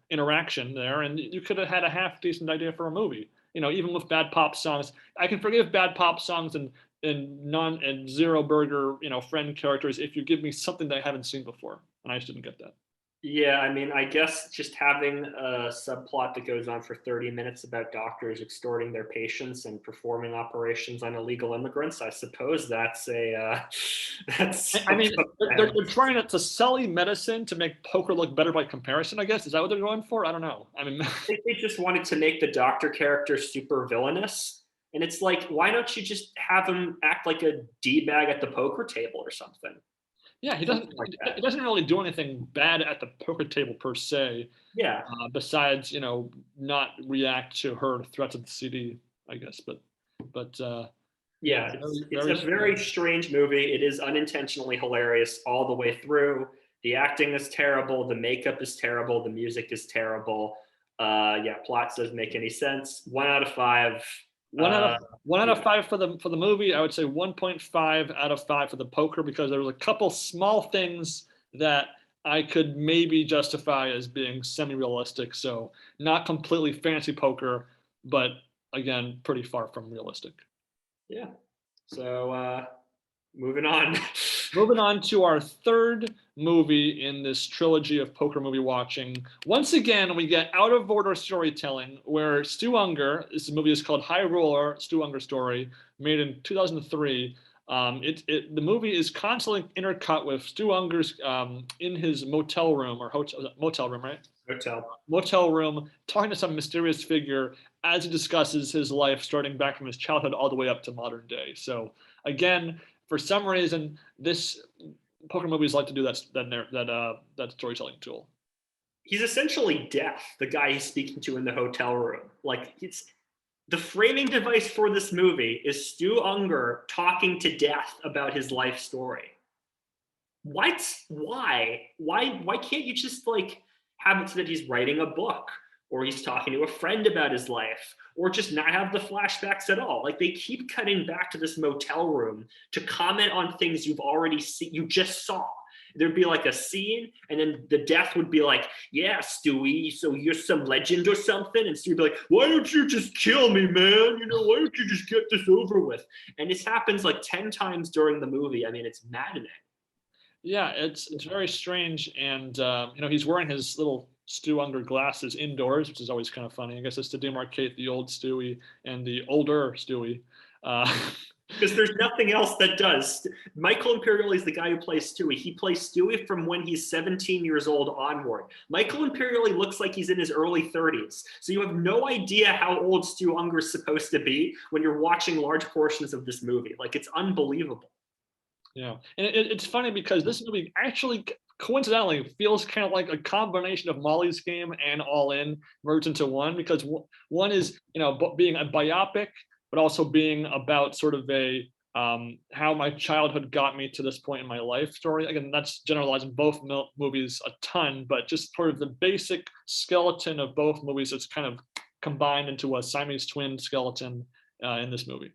interaction there, and you could have had a half decent idea for a movie. Even with bad pop songs, I can forgive bad pop songs and zero burger friend characters if you give me something that I haven't seen before, and I just didn't get that. Yeah, I guess just having a subplot that goes on for 30 minutes about doctors extorting their patients and performing operations on illegal immigrants, I suppose that's that's. They're trying to sell you medicine to make poker look better by comparison, I guess. Is that what they're going for? I don't know. I think they just wanted to make the doctor character super villainous. And it's like, why don't you just have him act like a D-bag at the poker table or something? Yeah, he doesn't really do anything bad at the poker table per se. Yeah. Besides, not react to her threats of the CD, I guess. But yeah, it's a very strange movie. It is unintentionally hilarious all the way through. The acting is terrible. The makeup is terrible. The music is terrible. Plot doesn't make any sense. 1 out of 5. One out of 5 for the movie. I would say 1.5 out of 5 for the poker, because there was a couple small things that I could maybe justify as being semi-realistic. So not completely fancy poker, but again, pretty far from realistic. Yeah. So moving on. Moving on to our third movie in this trilogy of poker movie watching. Once again, we get out of order storytelling where Stu Ungar, this movie is called High Roller, Stu Ungar story, made in 2003. The movie is constantly intercut with Stu Ungar's in his motel room or motel room, right? Motel room, talking to some mysterious figure as he discusses his life, starting back from his childhood all the way up to modern day. So again, for some reason, this poker movies like to do that storytelling tool. He's essentially deaf, the guy he's speaking to in the hotel room. Like, it's the framing device for this movie is Stu Ungar talking to death about his life story. What? Why? Why can't you just like have it so that he's writing a book or he's talking to a friend about his life or just not have the flashbacks at all? Like, they keep cutting back to this motel room to comment on things you've already seen, you just saw. There'd be like a scene, and then the death would be like, yeah, Stewie, so you're some legend or something. And Stewie would be like, why don't you just kill me, man? You know, why don't you just get this over with? And this happens like 10 times during the movie. I mean, it's maddening. Yeah, it's very strange. And, he's wearing his little Stu Ungar glasses indoors, which is always kind of funny. I guess it's to demarcate the old Stewie and the older Stewie. Because there's nothing else that does. Michael Imperioli is the guy who plays Stewie. He plays Stewie from when he's 17 years old onward. Michael Imperioli looks like he's in his early 30s. So you have no idea how old Stu Ungar is supposed to be when you're watching large portions of this movie. Like, it's unbelievable. Yeah, and it's funny because this movie actually coincidentally feels kind of like a combination of Molly's Game and All In merged into one, because one is being a biopic but also being about sort of a how my childhood got me to this point in my life story. Again, that's generalizing both movies a ton, but just sort of the basic skeleton of both movies that's kind of combined into a Siamese twin skeleton in this movie.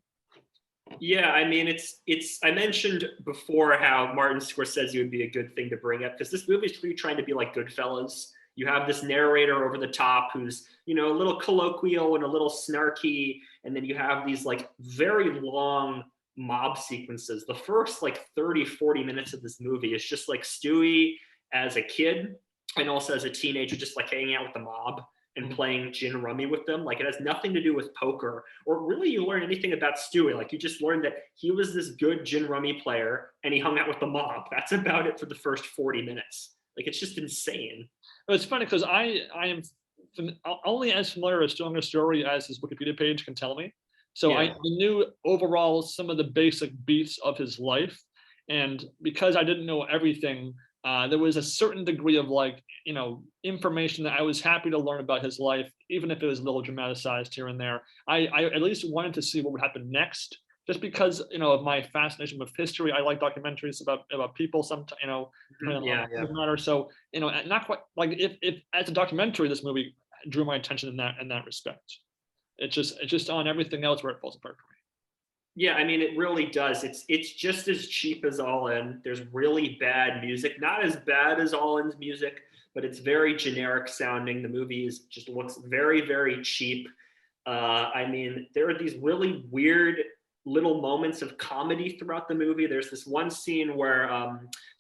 Yeah, I mean, it's. I mentioned before how Martin Scorsese would be a good thing to bring up, because this movie is really trying to be like Goodfellas. You have this narrator over the top who's, a little colloquial and a little snarky, and then you have these like very long mob sequences. The first like 30, 40 minutes of this movie is just like Stewie as a kid and also as a teenager, just like hanging out with the mob and playing gin rummy with them. Like, it has nothing to do with poker or really you learn anything about Stewie. Like, you just learned that he was this good gin rummy player and he hung out with the mob. That's about it for the first 40 minutes. Like, it's just insane. It's funny because I am only as familiar with Stu Ungar's story as his Wikipedia page can tell me. So yeah. I knew overall some of the basic beats of his life. And because I didn't know everything, there was a certain degree of information that I was happy to learn about his life, even if it was a little dramatized here and there. I at least wanted to see what would happen next, just because of my fascination with history. I like documentaries about people. Sometimes matter. So not quite like if as a documentary, this movie drew my attention in that respect. It's just on everything else where it falls apart for me. Yeah, I mean, it really does. It's just as cheap as All In. There's really bad music, not as bad as All In's music, but it's very generic sounding. The movie just looks very, very cheap. I mean, there are these really weird little moments of comedy throughout the movie. There's this one scene where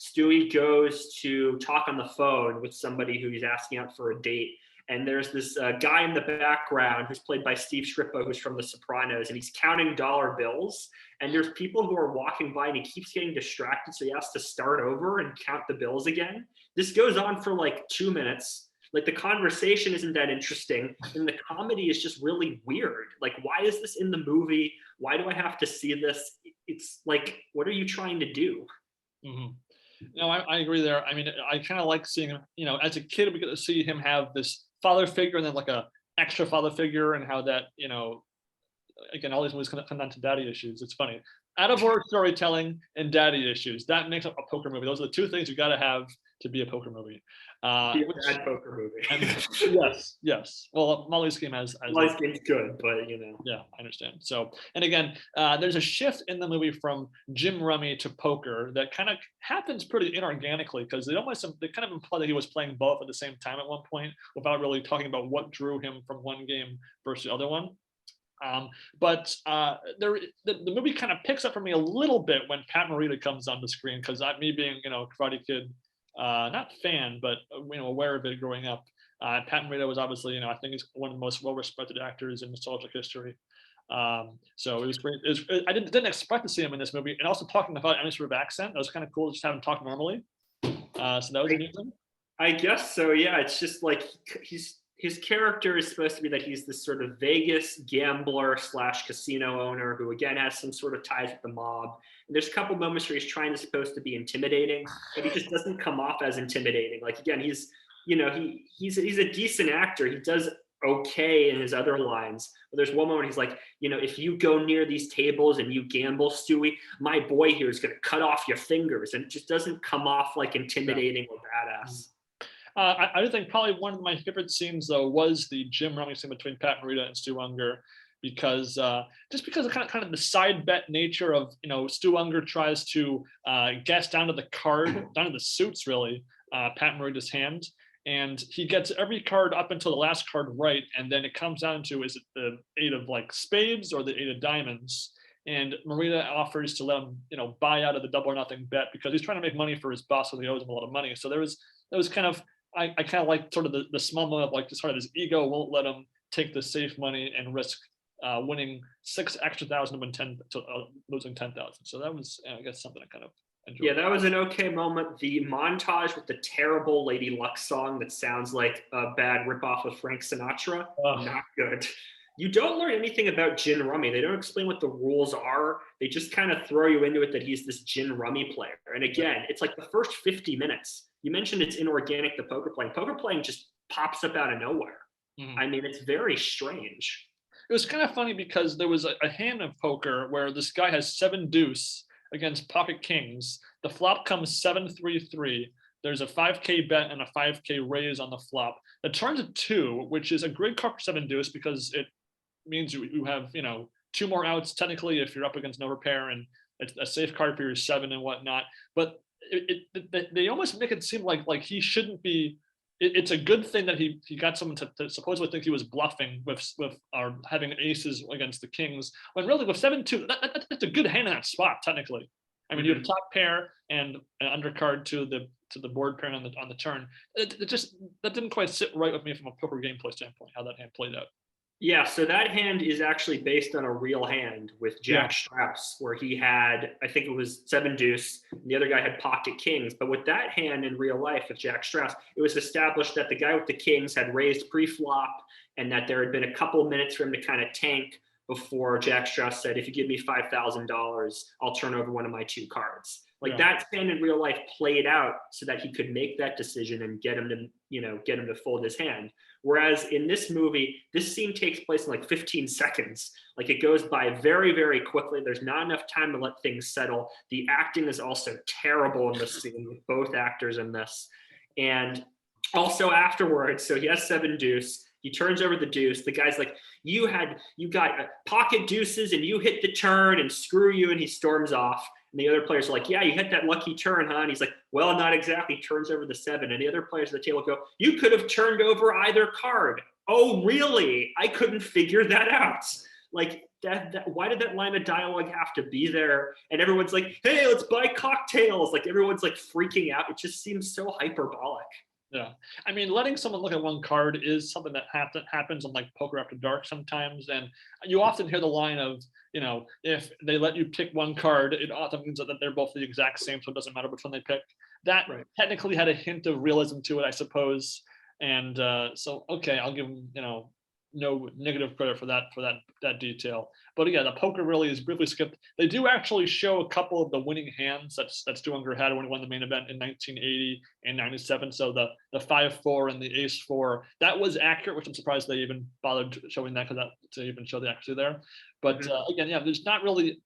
Stewie goes to talk on the phone with somebody who he's asking out for a date. And there's this guy in the background who's played by Steve Schirripa, who's from The Sopranos, and he's counting dollar bills. And there's people who are walking by, and he keeps getting distracted, so he has to start over and count the bills again. This goes on for like 2 minutes. Like, the conversation isn't that interesting, and the comedy is just really weird. Like, why is this in the movie? Why do I have to see this? It's like, what are you trying to do? Mm-hmm. No, I agree there. I mean, I kind of like seeing him, as a kid, we get to see him have this father figure and then like a extra father figure, and how that, again, all these movies come down to daddy issues. It's funny. Out of order storytelling and daddy issues, that makes up a poker movie. Those are the two things you got to have to be a poker movie. Be a bad poker movie. Yes. Well, Molly's Game Molly's Game's good, but Yeah, I understand. So, and again, there's a shift in the movie from gin rummy to poker that kind of happens pretty inorganically, because they kind of imply that he was playing both at the same time at one point without really talking about what drew him from one game versus the other one. But the movie kind of picks up for me a little bit when Pat Morita comes on the screen, because me being Karate Kid, not fan, but aware of it growing up. Pat Morita was obviously I think he's one of the most well-respected actors in nostalgic history. So it was great. I didn't expect to see him in this movie, and also talking about any sort of accent. That was kind of cool, just having him talk normally. So that was amusing. I guess so. Yeah, it's just like his character is supposed to be that he's this sort of Vegas gambler / casino owner who again has some sort of ties with the mob. And there's a couple moments where he's supposed to be intimidating, but he just doesn't come off as intimidating. Like again, he's a decent actor. He does okay in his other lines. But there's one moment he's like, if you go near these tables and you gamble, Stewie, my boy here is going to cut off your fingers. And it just doesn't come off like intimidating or badass. I do think probably one of my favorite scenes though was the gym rummy scene between Pat Morita and Stu Ungar, because just of kind of the side bet nature of Stu Ungar tries to guess down to the card, down to the suits really, Pat Morita's hand, and he gets every card up until the last card right, and then it comes down to, is it the 8 of like spades or the 8 of diamonds? And Morita offers to let him buy out of the double or nothing bet, because he's trying to make money for his boss, so he owes him a lot of money. So that was kind of, I kind of like sort of the small moment of like just sort of his ego won't let him take the safe money and risk winning 6 extra thousand to win 10 to losing 10,000. So that was I guess something I kind of enjoyed. Yeah, that was an okay moment. The montage with the terrible Lady Luck song that sounds like a bad ripoff of Frank Sinatra, not good. You don't learn anything about gin rummy. They don't explain what the rules are. They just kind of throw you into it that he's this gin rummy player. And again, it's like the first 50 minutes. You mentioned it's inorganic, the poker playing. Poker playing just pops up out of nowhere. Mm-hmm. I mean, it's very strange. It was kind of funny because there was a hand of poker where this guy has 7 deuce against pocket kings. The flop comes 7-3-3. There's a 5K bet and a 5K raise on the flop. The turn's a 2, which is a great card for 7 deuce because it means you have 2 more outs technically if you're up against no repair, and it's a safe card for your 7 and whatnot. But they almost make it seem like he shouldn't be. It's a good thing that he got someone to supposedly think he was bluffing with having aces against the kings, when really with 7-2 that's a good hand in that spot technically. I mean, you have top pair and an undercard to the board pair on the turn. That didn't quite sit right with me from a poker gameplay standpoint, how that hand played out. Yeah, so that hand is actually based on a real hand with Jack Strauss, where he had, I think it was 7 deuce, and the other guy had pocket kings. But with that hand in real life with Jack Strauss, it was established that the guy with the kings had raised pre-flop, and that there had been a couple of minutes for him to kind of tank before Jack Strauss said, if you give me $5,000, I'll turn over one of my 2 cards. That hand in real life played out so that he could make that decision and get him to fold his hand. Whereas in this movie, this scene takes place in like 15 seconds. Like it goes by very, very quickly. There's not enough time to let things settle. The acting is also terrible in this scene with both actors in this. And also afterwards, so he has 7 deuce. He turns over the deuce. The guy's like, you got pocket deuces and you hit the turn and screw you. And he storms off. And the other players are like, yeah, you hit that lucky turn, huh? And he's like, well, not exactly. Turns over the 7. And the other players at the table go, you could have turned over either card. Oh, really? I couldn't figure that out. Like that why did that line of dialogue have to be there? And everyone's like, hey, let's buy cocktails. Like everyone's like freaking out. It just seems so hyperbolic. Yeah, I mean, letting someone look at one card is something that happens on like Poker After Dark sometimes, and you often hear the line of, if they let you pick one card, it often means that they're both the exact same, so it doesn't matter which one they pick. That technically had a hint of realism to it, I suppose, and so okay, I'll give them, no negative credit for that detail. But yeah, the poker really is briefly skipped. They do actually show a couple of the winning hands that Stu Ungar had when he won the main event in 1980 and 97. So the 5-4 and the ace-4, that was accurate, which I'm surprised they even bothered showing that to even show the accuracy there. But again, yeah, there's not really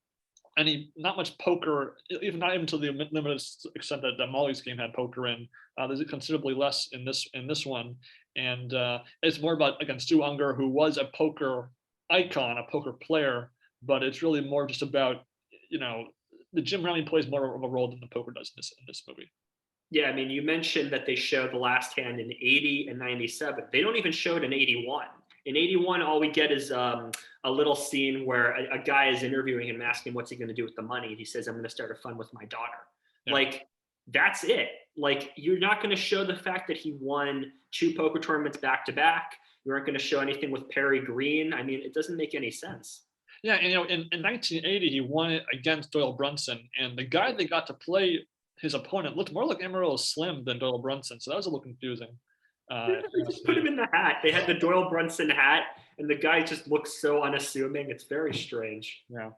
any not much poker, not even to the limited extent that Molly's game had poker in. There's considerably less in this one, and it's more about, again, Stu Ungar, who was a poker icon, a poker player, but it's really more just about, the Jim Remy plays more of a role than the poker does in this movie. Yeah, I mean, you mentioned that they show The Last Hand in 80 and 97. They don't even show it in 81. In 81, all we get is a little scene where a guy is interviewing him, asking what's he going to do with the money. And he says, I'm going to start a fund with my daughter. Yeah. Like, that's it. Like, you're not going to show the fact that he won 2 poker tournaments back to back. You aren't going to show anything with Perry Green. I mean, it doesn't make any sense. Yeah, and in 1980, he won it against Doyle Brunson. And the guy they got to play his opponent looked more like Amarillo Slim than Doyle Brunson. So that was a little confusing. They just put him in the hat. They had the Doyle Brunson hat, and the guy just looks so unassuming. It's very strange. Yeah.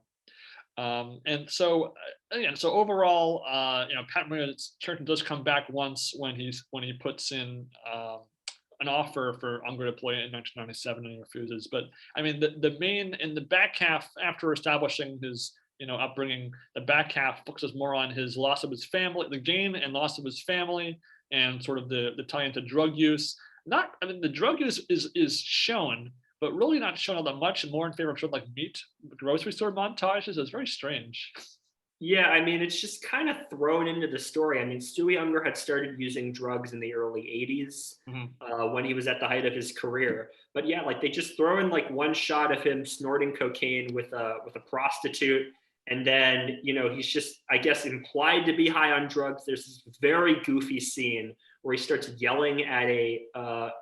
And so again, so overall, Pat Morita's character does come back once when he puts in an offer for Unger to play in 1997, and he refuses. But I mean, the main in the back half, after establishing his upbringing, the back half focuses more on his loss of his family, the gain and loss of his family, and sort of the tie into drug use. The drug use is shown, but really not shown all that much, and more in favor of sort of like meat grocery store montages. It's very strange. Yeah, I mean, it's just kind of thrown into the story. I mean, Stewie Unger had started using drugs in the early 80s when he was at the height of his career. But yeah, like they just throw in like one shot of him snorting cocaine with a prostitute. And then, he's just, I guess, implied to be high on drugs. There's this very goofy scene where he starts yelling at a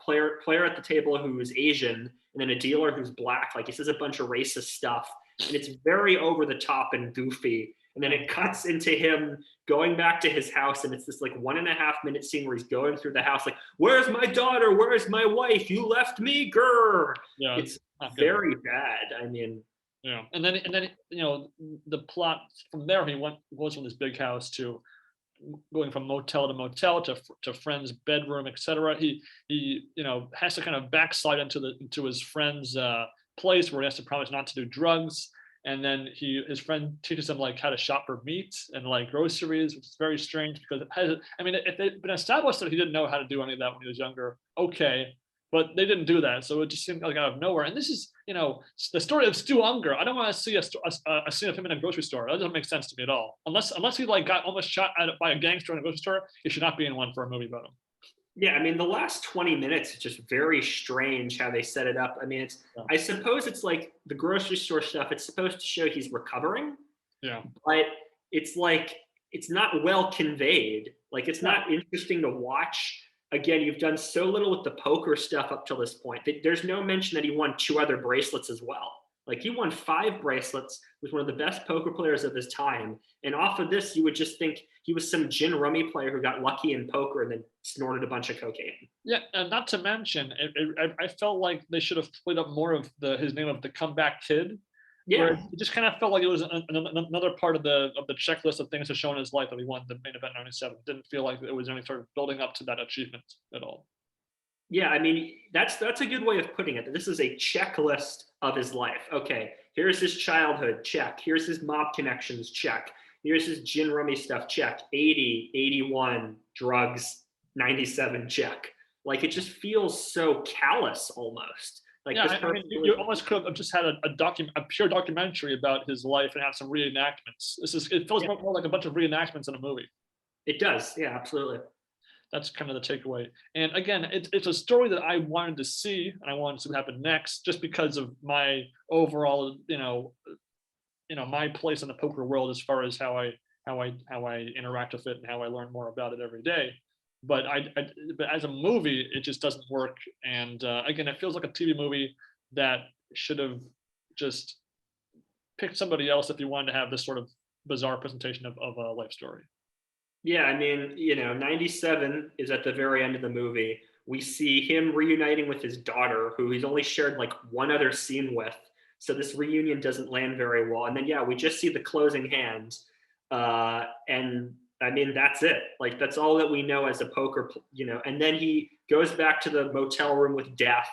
player at the table who's Asian, and then a dealer who's black. Like, he says a bunch of racist stuff, and it's very over the top and goofy. And then it cuts into him going back to his house, and it's this like 1.5 minute scene where he's going through the house, like, "Where's my daughter? Where's my wife? You left me, grr." Yeah, it's very bad. I mean. Yeah, and then the plot from there, goes from this big house to going from motel to motel to friend's bedroom, etc. He has to kind of backslide into his friend's place where he has to promise not to do drugs, and then his friend teaches him like how to shop for meat and like groceries, which is very strange because if they'd been established that he didn't know how to do any of that when he was younger, okay. But they didn't do that, so it just seemed like out of nowhere. And this is, the story of Stu Ungar. I don't want to see a scene of him in a grocery store. That doesn't make sense to me at all. Unless he like got almost shot by a gangster in a grocery store, he should not be in one for a movie about him. Yeah, I mean, the last 20 minutes is just very strange how they set it up. I mean, I suppose it's like the grocery store stuff. It's supposed to show he's recovering. Yeah. But it's like, it's not well conveyed. Like, it's not interesting to watch. Again, you've done so little with the poker stuff up till this point. There's no mention that he won 2 other bracelets as well. Like, he won 5 bracelets, was one of the best poker players of his time. And off of this, you would just think he was some gin rummy player who got lucky in poker and then snorted a bunch of cocaine. Yeah, and not to mention, I felt like they should have played up more of his name of the comeback kid. Yeah, it just kind of felt like it was another part of the checklist of things to show in his life that he won the main event 97. Didn't feel like it was any sort of building up to that achievement at all. Yeah, I mean, that's a good way of putting it. This is a checklist of his life. Okay, here's his childhood, check. Here's his mob connections, check. Here's his gin rummy stuff, check. 80, 81, drugs, 97, check. Like, it just feels so callous almost. Like, yeah, I mean, you almost could have just had a pure documentary about his life and have some reenactments. It feels more like a bunch of reenactments in a movie. It does, yeah, absolutely. That's kind of the takeaway. And again, it's a story that I wanted to see, and I wanted to see what happened next, just because of my overall, my place in the poker world as far as how I interact with it and how I learn more about it every day. But but as a movie, it just doesn't work. And again, it feels like a TV movie that should have just picked somebody else if you wanted to have this sort of bizarre presentation of a life story. Yeah, I mean, 97 is at the very end of the movie. We see him reuniting with his daughter, who he's only shared like one other scene with. So this reunion doesn't land very well. And then, we just see the closing hand. And I mean, that's it. Like, that's all that we know as a poker, and then he goes back to the motel room with Death,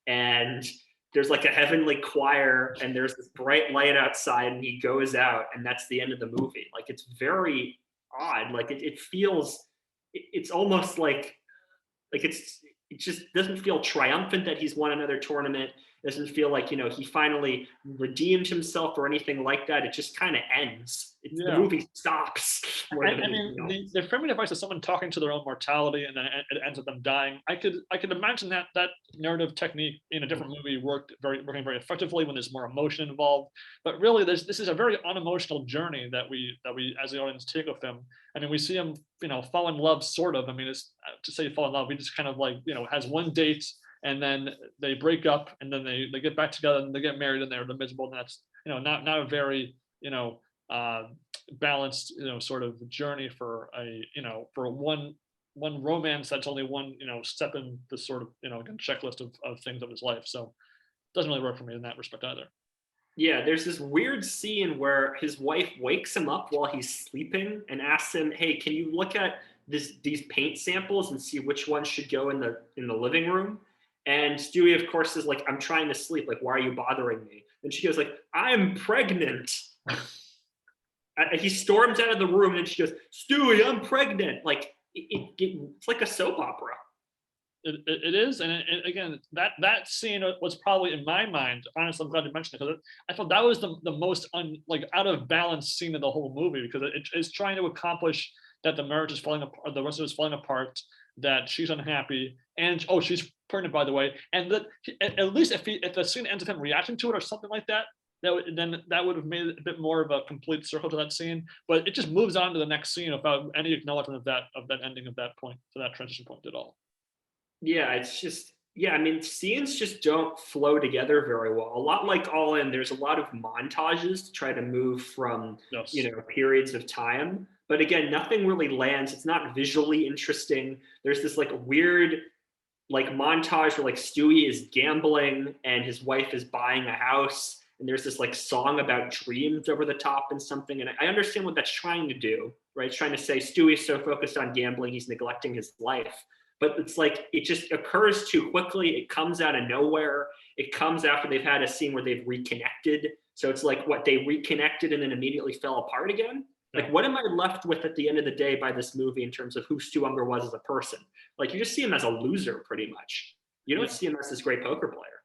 and there's like a heavenly choir and there's this bright light outside and he goes out and that's the end of the movie. Like it's very odd. Like it feels, it's almost like it just doesn't feel triumphant that he's won another tournament. It doesn't feel like, you know, he finally redeemed himself or anything like that. It just kind of ends. The movie stops. I mean, the framing device is someone talking to their own mortality, and then it ends with them dying. I could imagine that narrative technique in a different movie working very effectively when there's more emotion involved. But really, this is a very unemotional journey that we as the audience take with him. I mean, we see him, you know, fall in love, sort of. I mean, it's to say fall in love. We just kind of like, you know, has one date and then they break up and then they get back together and they get married and they're miserable. And that's, you know, not a very, you know, balanced, you know, sort of journey for a, you know, for one romance that's only one, you know, step in the sort of, you know, checklist of things of his life. So it doesn't really work for me in that respect either. Yeah, there's this weird scene where his wife wakes him up while he's sleeping and asks him, "Hey, can you look at these paint samples and see which ones should go in the living room?" And Stewie, of course, is like, "I'm trying to sleep. Like, why are you bothering me?" And she goes like, "I'm pregnant." He storms out of the room and she goes, "Stewie, I'm pregnant." Like it's like a soap opera. It is, and again, that scene was probably in my mind. Honestly, I'm glad you mentioned it because I thought that was the most like out of balance scene of the whole movie because it's trying to accomplish that the marriage is falling apart, the rest of it is falling apart, that she's unhappy, and she's pregnant, by the way, and that at least if the scene ends with him reacting to it or something like that, that would have made it a bit more of a complete circle to that scene. But it just moves on to the next scene without any acknowledgement of that ending of that point, to that transition point at all. Yeah, it's just, yeah, I mean, scenes just don't flow together very well. A lot like All In, there's a lot of montages to try to move from, Yes. you know, periods of time. But again, nothing really lands. It's not visually interesting. There's this like weird like montage where like Stewie is gambling and his wife is buying a house. And there's this like song about dreams over the top and something. And I understand what that's trying to do, right? It's trying to say Stewie's so focused on gambling, he's neglecting his life. But it's like it just occurs too quickly. It comes out of nowhere. It comes after they've had a scene where they've reconnected. So it's like what, they reconnected and then immediately fell apart again. Like, what am I left with at the end of the day by this movie in terms of who Stu Ungar was as a person? Like, you just see him as a loser pretty much. You don't see him as this great poker player.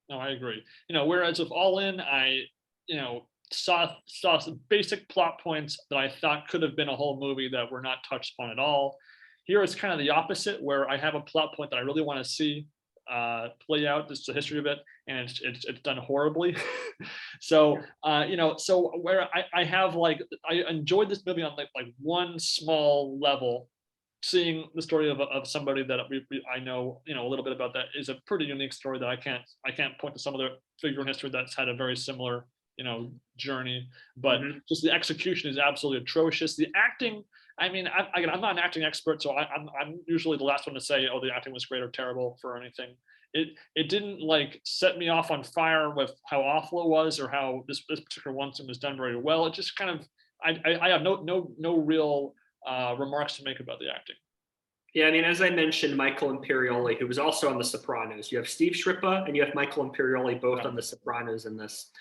No, I agree. You know, whereas with All In, I, you know, saw some basic plot points that I thought could have been a whole movie that were not touched upon at all. Here it's kind of the opposite, where I have a plot point that I really want to see play out. This is the history of it, and it's done horribly. So you know, so where I have like, I enjoyed this movie on like one small level, seeing the story of somebody that I know, you know, a little bit about, that is a pretty unique story that I can't point to some other figure in history that's had a very similar, you know, journey. But just the execution is absolutely atrocious. The acting, I mean, I'm not an acting expert, so I'm usually the last one to say, oh, the acting was great or terrible for anything. It didn't like set me off on fire with how awful it was or how this particular one scene was done very well. It just kind of, I have no real remarks to make about the acting. Yeah, I mean, as I mentioned, Michael Imperioli, who was also on The Sopranos. You have Steve Shrippa and you have Michael Imperioli, both on The Sopranos in this.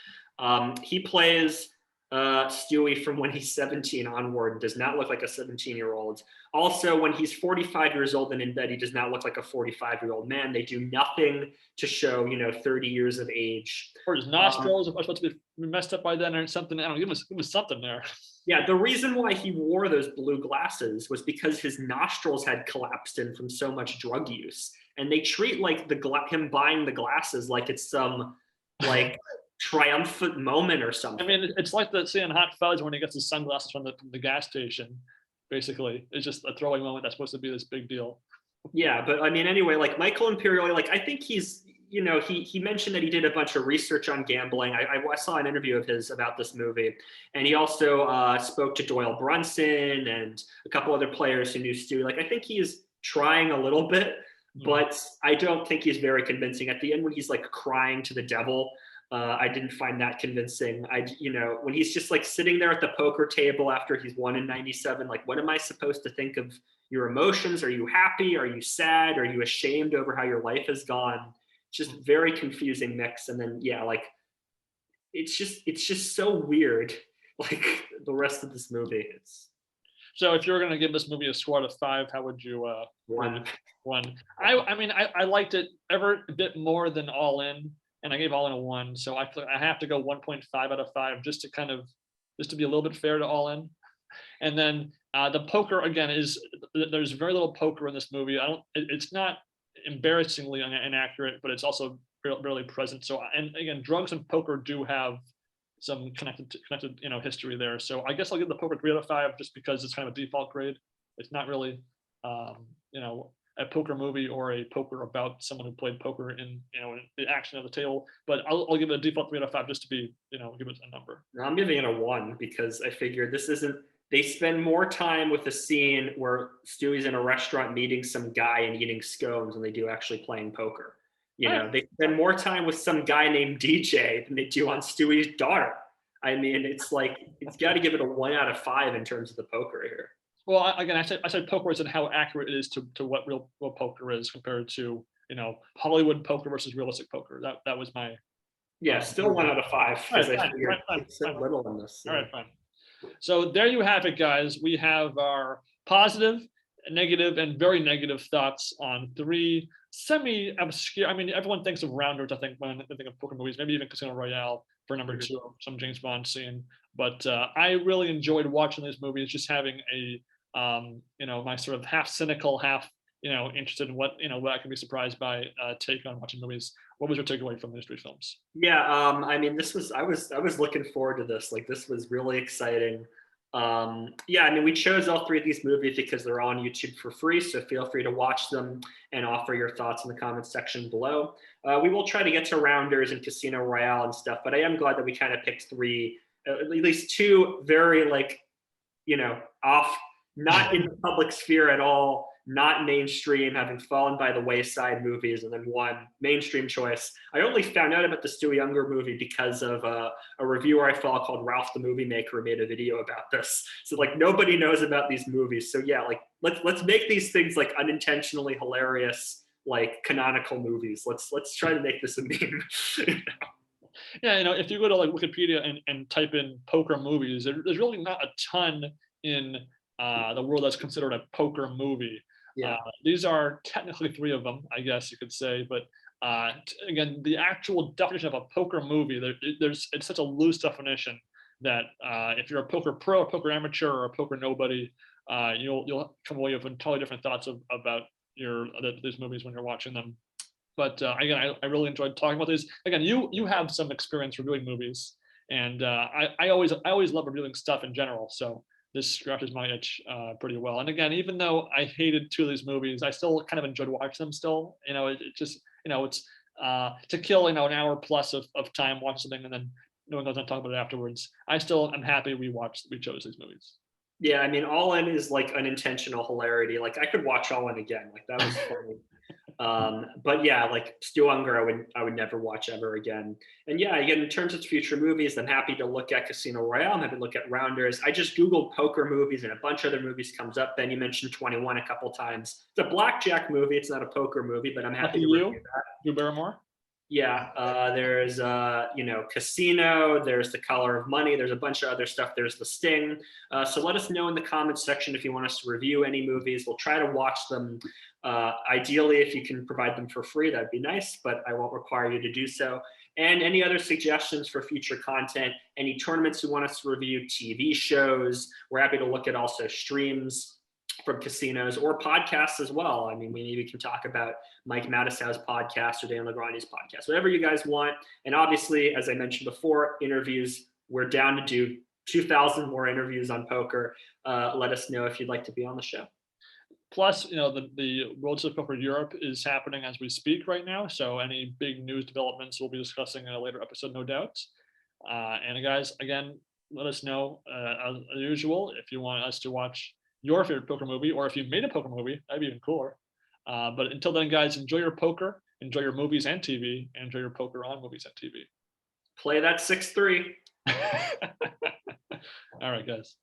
He plays Stewie from when he's 17 onward, does not look like a 17-year-old. Also, when he's 45 years old and in bed, he does not look like a 45-year-old man. They do nothing to show, you know, 30 years of age. Or his nostrils are supposed to be messed up by then or something. I don't know, it was something there. Yeah, the reason why he wore those blue glasses was because his nostrils had collapsed in from so much drug use. And they treat like him buying the glasses like it's some like triumphant moment or something. I mean, it's like the scene in Hot Fuzz when he gets his sunglasses from the gas station. Basically, it's just a throwing moment that's supposed to be this big deal. Yeah, but I mean, anyway, like Michael Imperioli, like I think he's, you know, he mentioned that he did a bunch of research on gambling. I saw an interview of his about this movie, and he also spoke to Doyle Brunson and a couple other players who knew Stu. Like, I think he's trying a little bit, but I don't think he's very convincing. At the end, when he's like crying to the devil, I didn't find that convincing. You know, when he's just like sitting there at the poker table after he's won in '97, like, what am I supposed to think of your emotions? Are you happy? Are you sad? Are you ashamed over how your life has gone? just very confusing mix. And then yeah, like it's just so weird. Like the rest of this movie, it's So if you were going to give this movie a score out of 5, how would you rate it? 1. I mean I liked it ever a bit more than All In, and I gave All In a 1. So I have to go 1.5 out of 5 just to be a little bit fair to All In. And then the poker again there's very little poker in this movie. It's not embarrassingly inaccurate, but it's also barely present. So and again, drugs and poker do have some connected history there. So I guess I'll give the poker 3 out of 5 just because it's kind of a default grade. It's not really a poker movie or a poker about someone who played poker in the action of the table. But I'll give it a default 3 out of 5 just to be give it a number. I'm giving it a 1 because I figured this isn't. They spend more time with the scene where Stewie's in a restaurant meeting some guy and eating scones than they do actually playing poker. They spend more time with some guy named DJ than they do on Stewie's daughter. I mean, it's like it's got to give it a 1 out of 5 in terms of the poker here. Well, again, I said poker is and how accurate it is to what real poker is compared to Hollywood poker versus realistic poker. That was my still 1 out of 5 because right, I figured fine, it's so little in this. All right, fine. So there you have it, guys. We have our positive, negative, and very negative thoughts on 3 semi-obscure. I mean, everyone thinks of Rounders, I think, when they think of poker movies, maybe even Casino Royale for number 2, some James Bond scene. But I really enjoyed watching these movies, just having a, my sort of half cynical, half, interested in what I can be surprised by take on watching movies. What was your takeaway from these 3 films? Yeah, I mean, I was looking forward to this. Like, this was really exciting. Yeah, I mean, we chose all 3 of these movies because they're on YouTube for free, so feel free to watch them and offer your thoughts in the comments section below. We will try to get to Rounders and Casino Royale and stuff, but I am glad that we kind of picked 3, at least 2 very off, not in the public sphere at all, not mainstream, having fallen by the wayside movies, and then 1 mainstream choice. I only found out about the Stu Ungar movie because of a reviewer I follow called Ralph the Movie Maker who made a video about this. So like nobody knows about these movies. So yeah, like let's make these things like unintentionally hilarious, like canonical movies. Let's try to make this a meme. Yeah, if you go to like Wikipedia and type in poker movies, there's really not a ton in the world that's considered a poker movie. Yeah. These are technically 3 of them, I guess you could say, but again, the actual definition of a poker movie, it's such a loose definition that if you're a poker pro, a poker amateur, or a poker nobody, you'll come away with entirely different thoughts about these movies when you're watching them. But again, I really enjoyed talking about these. Again, you have some experience reviewing movies, and I always love reviewing stuff in general. So this scratches my itch pretty well. And again, even though I hated 2 of these movies, I still kind of enjoyed watching them still. It just, it's to kill, an hour plus of time watching something and then no one goes on to talk about it afterwards. I still am happy we chose these movies. Yeah, I mean, All In is like unintentional hilarity. Like I could watch All In again. Like that was funny. But yeah, like Stu Ungar, I would never watch ever again. And yeah, again, in terms of future movies, I'm happy to look at Casino Royale. I'm happy to look at Rounders. I just Googled poker movies and a bunch of other movies comes up. Ben, you mentioned 21 a couple times. It's a blackjack movie. It's not a poker movie, but I'm happy to review that. Drew Barrymore? Yeah, there's Casino, there's The Color of Money, there's a bunch of other stuff, there's The Sting. So let us know in the comments section if you want us to review any movies. We'll try to watch them. Ideally, if you can provide them for free, that'd be nice, but I won't require you to do so. And any other suggestions for future content, any tournaments you want us to review, TV shows, we're happy to look at also streams from casinos or podcasts as well. I mean, we maybe can talk about Mike Mattisau's podcast or Dan Legrandi's podcast, whatever you guys want. And obviously, as I mentioned before, interviews, we're down to do 2,000 more interviews on poker. Let us know if you'd like to be on the show. Plus, the World Series of Poker Europe is happening as we speak right now. So any big news developments we'll be discussing in a later episode, no doubt. And guys, again, let us know as usual if you want us to watch your favorite poker movie, or if you made a poker movie, that'd be even cooler. But until then, guys, enjoy your poker, enjoy your movies and TV, and enjoy your poker on movies and TV. Play that 6-3. All right, guys.